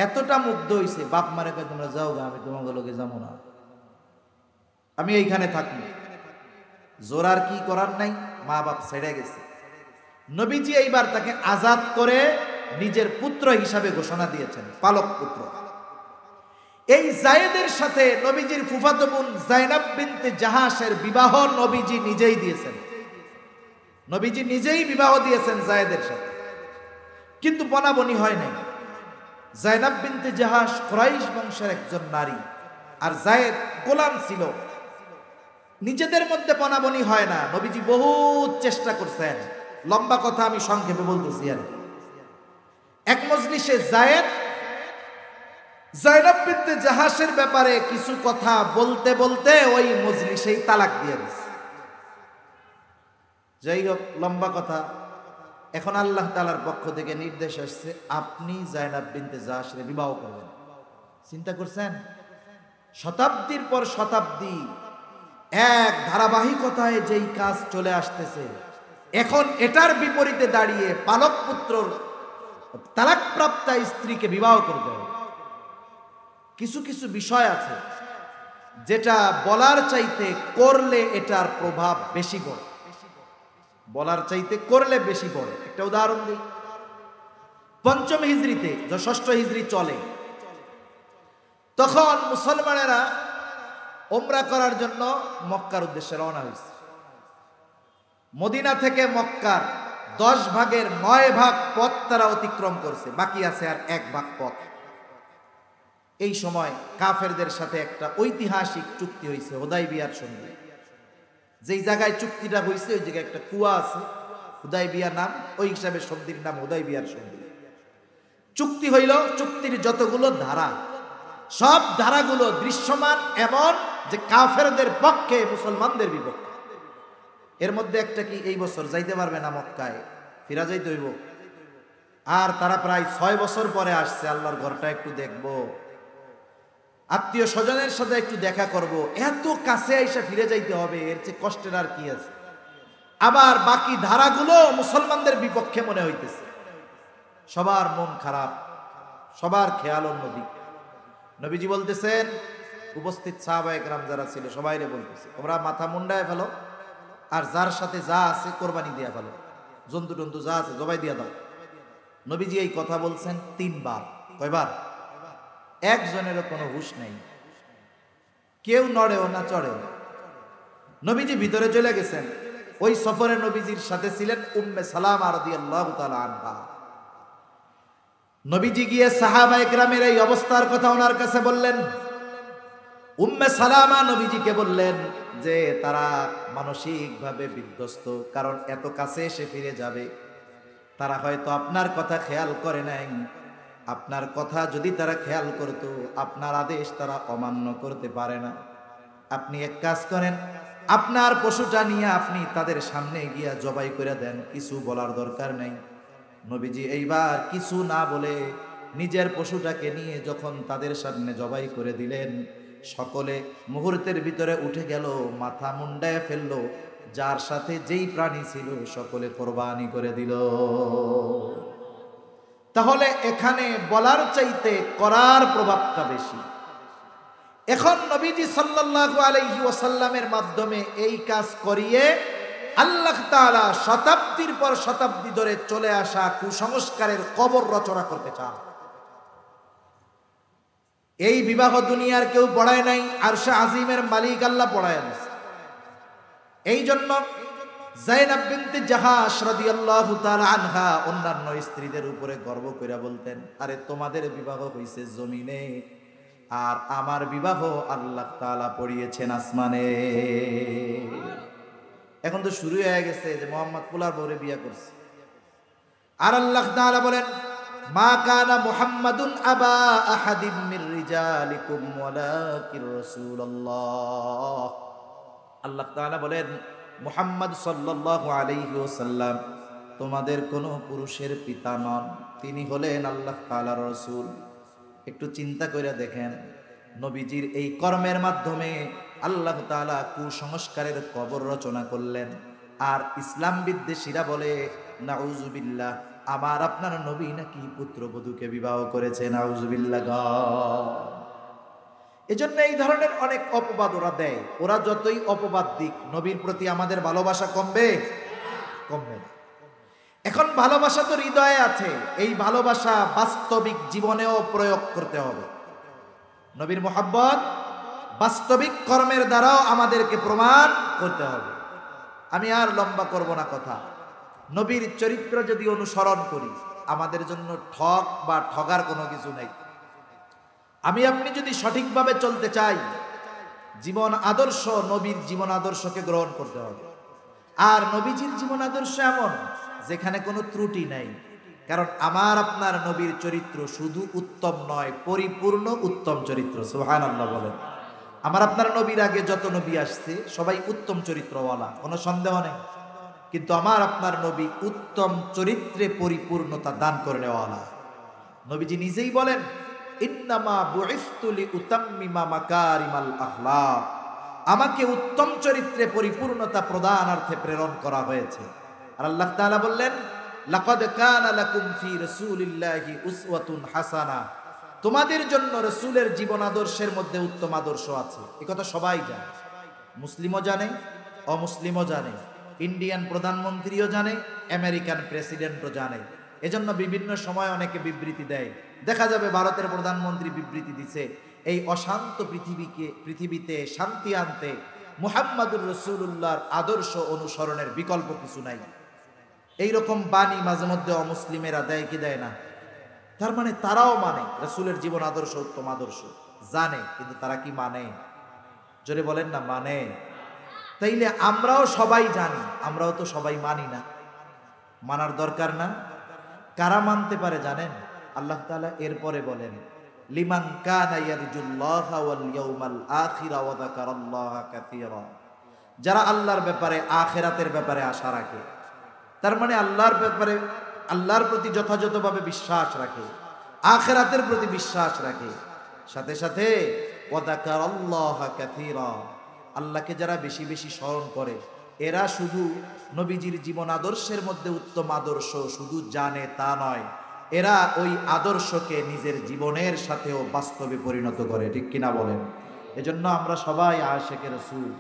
এতটা মুগ্ধ হইছে, বাপ মারে কয় তোমরা যাও গা, আমি তোমাদের লগে যাবো না, আমি এইখানে থাকবো। জোরার কি করার নাই, মা বাপ ছেড়ে গেছে। নবীজি এইবার তাকে আজাদ করে নিজের পুত্র হিসাবে ঘোষণা দিয়েছেন, পালক পুত্র। এই যায়েদের সাথে নবীজির ফুফাতো বোন যায়নাব বিনতে জাহাশের বিবাহ নবীজি নিজেই দিয়েছেন। নবীজি নিজেই বিবাহ দিয়েছেন যায়েদের সাথে, কিন্তু বনাবনি হয় নাই। যায়নাব বিনতে জাহাশ কুরাইশ বংশের একজন নারী, আর যায়েদ গোলাম ছিল। নিজেদের মধ্যে বনাবনি হয় না। নবীজি বহুত চেষ্টা করছেন, লম্বা কথা আমি সংক্ষেপে বলতেছি আর। এক মজলিসে জায়নাব বিনতে জাহাসের ব্যাপারে কিছু কথা বলতে বলতে ওই মজলিসেই তালাক দিয়ে দিয়েছে। যাই হোক, লম্বা কথা। এখন আল্লাহ তাআলার পক্ষ থেকে নির্দেশ আসছে, আপনি জায়নাব বিনতে জাহাসের বিবাহ করবেন। চিন্তা করছেন? শতাব্দীর পর শতাব্দী এক ধারাবাহিকতায় যেই কাজ চলে আসতেছে, এখন এটার বিপরীতে দাঁড়িয়ে পালক পুত্র তালাকপ্রাপ্তা স্ত্রীকে বিবাহ করবে। কিছু কিছু বিষয় আছে যেটা বলার চাইতে করলে এটার প্রভাব বেশি পড়ে, বলার চাইতে করলে বেশি পড়ে। একটা উদাহরণ দিই। পঞ্চম হিজরিতে, ষষ্ঠ হিজরি চলে, তখন মুসলমানেরা ওমরা করার জন্য মক্কার উদ্দেশ্যে রওনা হয়েছে। মদিনা থেকে মক্কার 10 ভাগের 9 ভাগ পথ তারা অতিক্রম করছে, বাকি আছে আর 1 ভাগ পথ। এই সময় কাফেরদের সাথে একটা ঐতিহাসিক চুক্তি হয়েছে, হুদাইবিয়ার সন্ধি। যেই জায়গায় চুক্তিটা হয়েছে ওই জায়গায় একটা কুয়া আছে, হুদাইবিয়া নাম, ওই হিসাবে সন্ধির নাম হুদাইবিয়ার সন্ধি। চুক্তি হইল, চুক্তির যতগুলো ধারা, সব ধারাগুলো দৃশ্যমান এমন যে কাফেরদের পক্ষে, মুসলমানদের বিপক্ষে। এর মধ্যে একটা কি, এই বছর যাইতে পারবে না মক্কায়, ফিরা যাইতে হইব। আর তারা প্রায় 6 বছর পরে আসছে, আল্লাহর ঘরটা একটু দেখবো, আত্মীয় স্বজনের সাথে একটু দেখা করব, এত কাছে এসে ফিরে যাইতে হবে, এর চেয়ে কষ্টের আর কি আছে। আবার বাকি ধারাগুলো মুসলমানদের বিপক্ষে মনে হইতেছে। সবার মন খারাপ, সবার খেয়াল অন্যদিকে। নবীজি বলতেছেন, উপস্থিত সাহাবায়ে কেরাম যারা ছিল সবাইরে বলতেছে, তোমরা মাথা মুন্ডায় ফেলো, আর যার সাথে যা আছে কোরবানি দিয়া ফেলো, জন্তু টন্তু যা আছে জবাই দিয়া দাও। নবীজি এই কথা বলছেন 3 বার। কয়বার? একজনেরও কোনো হুঁশ নেই, কেউ নড়েও না চড়েও। নবীজি ভিতরে চলে গেছেন। ওই সফরে নবীজির সাথে ছিলেন উম্মে সালামা রাদিয়াল্লাহু তাআলা আনহা। নবীজি গিয়ে সাহাবায়ে কেরামের এই অবস্থার কথা ওনার কাছে বললেন। উম্মে সালামা নবীজিকে বললেন যে তারা মানসিকভাবে বিধ্বস্ত, কারণ এত কাছে এসে ফিরে যাবে। তারা হয়তো আপনার কথা খেয়াল করে নাই। আপনার কথা যদি তারা খেয়াল করতো, আপনার আদেশ তারা অমান্য করতে পারে না। আপনি এক কাজ করেন, আপনার পশুটা নিয়ে আপনি তাদের সামনে গিয়া জবাই করে দেন, কিছু বলার দরকার নেই। নবীজি এইবার কিছু না বলে নিজের পশুটাকে নিয়ে যখন তাদের সামনে জবাই করে দিলেন, সকলে মুহূর্তের ভিতরে উঠে গেল, মাথা মুন্ডায় ফেললো, যার সাথে যেই প্রাণী ছিল সকলে কোরবানি করে দিল। তাহলে এখানে বলার চাইতে করার প্রভাবটা বেশি। এখন নবীজি সাল্লাল্লাহু আলাইহি ওয়াসাল্লামের মাধ্যমে এই কাজ করিয়ে আল্লাহ তাআলা শতাব্দীর পর শতাব্দী ধরে চলে আসা কুসংস্কারের কবর রচনা করতে চান। এই বিবাহ দুনিয়ার কেউ পড়ায় নাই, আরশে আজিমের মালিক আল্লাহ পড়ায় দিয়েছে। এই জন্য জায়নাব বিনতে জাহাশ রাদিয়াল্লাহু তাআলা আনহা অন্যান্য স্ত্রীদের উপরে গর্ব করে বলতেন, আরে তোমাদের বিবাহ হইছে জমিনে, আর আমার বিবাহ আল্লাহ তাআলা পড়িয়েছেন আসমানে। এখন তো শুরু হয়ে গেছে যে মুহাম্মদ পোলার বউরে বিয়ে করছে। আর আল্লাহ তাআলা বলেন, মা কানা মুহাম্মাদুন আবা আহাদিম মির রিজালিকুম ওয়ালাকির রাসূলুল্লাহ। আল্লাহ তাআলা বলেন, মুহাম্মদ সাল্লাল্লাহু আলাইহি ওয়াসাল্লাম তোমাদের কোনো পুরুষের পিতা নন, তিনি হলেন আল্লাহ তাআলার রাসূল। একটু চিন্তা করে দেখেন, নবীজির এই কর্মের মাধ্যমে আল্লাহ তাআলা কুসংস্কারের কবর রচনা করলেন। আর ইসলাম বিদ্বেষীরা বলে, নাউজুবিল্লাহ, আমার আপনার নবী নাকি পুত্রবধূকে বিবাহ করেছে, নাউজুবিল্লাহ। এজন্য এই ধরনের অনেক অপবাদ ওরা দেয়। ওরা যতই অপবাদ দিক, নবীর প্রতি আমাদের ভালোবাসা কমবে? কমবে না। এখন ভালোবাসা তো হৃদয়ে আছে, এই ভালোবাসা বাস্তবিক জীবনেও প্রয়োগ করতে হবে। নবীর মুহাব্বত বাস্তবিক কর্মের দ্বারাও আমাদেরকে প্রমাণ করতে হবে। আমি আর লম্বা করব না কথা। নবীর চরিত্র যদি অনুসরণ করি, আমাদের জন্য ঠক বা ঠগার কোনো কিছু নেই। আমি আপনি যদি সঠিকভাবে চলতে চাই, জীবন আদর্শ, নবীর জীবন আদর্শকে গ্রহণ করতে হবে। আর নবীজির জীবন আদর্শ এমন যেখানে কোনো ত্রুটি নাই, কারণ আমার আপনার নবীর চরিত্র শুধু উত্তম নয়, পরিপূর্ণ উত্তম চরিত্র। সুবহানাল্লাহ বলেন। আমার আপনার নবীর আগে যত নবী আসছে সবাই উত্তম চরিত্রওয়ালা, কোনো সন্দেহ নেই। কিন্তু আমার আপনার নবী উত্তম চরিত্রে পরিপূর্ণতা দান করে নেওয়ালা। নবীজি নিজেই বলেন, ইন্নামা বুইসতু লিউতাম্মিমা মাকারিমাল আখলাক, আমাকে উত্তম চরিত্রে পরিপূর্ণতা প্রদানার্থে প্রেরণ করা হয়েছে। আর আল্লাহ তাআলা বললেন, লাকাদ কানা লাকুম ফি রাসূলিল্লাহি উসওয়াতুন হাসানাহ, তোমাদের জন্য রাসূলের জীবন আদর্শের মধ্যে উত্তম আদর্শ আছে। এই কথা সবাই জানে, মুসলিমও জানে, অমুসলিমও জানে, ইন্ডিয়ান প্রধানমন্ত্রীও জানে, আমেরিকান প্রেসিডেন্টও জানে। এজন্য বিভিন্ন সময় অনেকে বিবৃতি দেয়। দেখা যাবে ভারতের প্রধানমন্ত্রী বিবৃতি দিছে, এই অশান্ত পৃথিবীতে শান্তি আনতে মুহাম্মাদুর রাসূলুল্লাহর আদর্শ অনুসরণের বিকল্প কিছু নাই। এইরকম বাণী মাঝে মধ্যে অমুসলিমেরা দেয় কি দেয় না? তার মানে তারাও মানে রাসূলের জীবন আদর্শ উত্তম আদর্শ, জানে, কিন্তু তারা কি মানে? জোরে বলেন না, মানে? তাইলে আমরাও সবাই জানি, আমরাও তো সবাই মানি না। মানার দরকার না? কারা মানতে পারে জানেন? আল্লাহ তাআলা এরপরে বলেন, লিমান কানা ইয়ারজুল্লাহা ওয়াল ইয়াউমাল আখিরা ওয়া যাকারাল্লাহা কাসীরা, যারা আল্লাহর ব্যাপারে, আখিরাতের ব্যাপারে আশা রাখে, তার মানে আল্লাহর ব্যাপারে, আল্লাহর প্রতি যথাযথভাবে বিশ্বাস রাখে, আখিরাতের প্রতি বিশ্বাস রাখে, সাথে সাথে ওয়া যাকারাল্লাহা কাসীরা, আল্লাহকে যারা বেশি বেশি স্মরণ করে, এরা শুধু নবীজির জীবন আদর্শের মধ্যে উত্তম আদর্শ শুধু জানে তা নয়, এরা ওই আদর্শকে নিজের জীবনের সাথেও বাস্তবে পরিণত করে। ঠিক কিনা বলেন? এজন্য আমরা সবাই আশিকে রাসূল,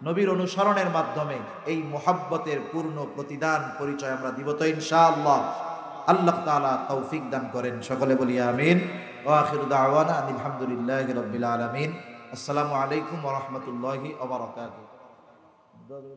নবীর অনুসরণের মাধ্যমে এই মুহাব্বতের পূর্ণ প্রতিদান পরিচয় আমরা দিব তো ইনশাআল্লাহ। আল্লাহ তাআলা তৌফিক দান করেন। সকলে বলি আমিন। ওয়া আখিরু দাওয়ানা আলহামদুলিল্লাহি রাব্বিল আলামিন। আসসালামু আলাইকুম ওয়া রাহমাতুল্লাহি ওয়া বারাকাতুহু।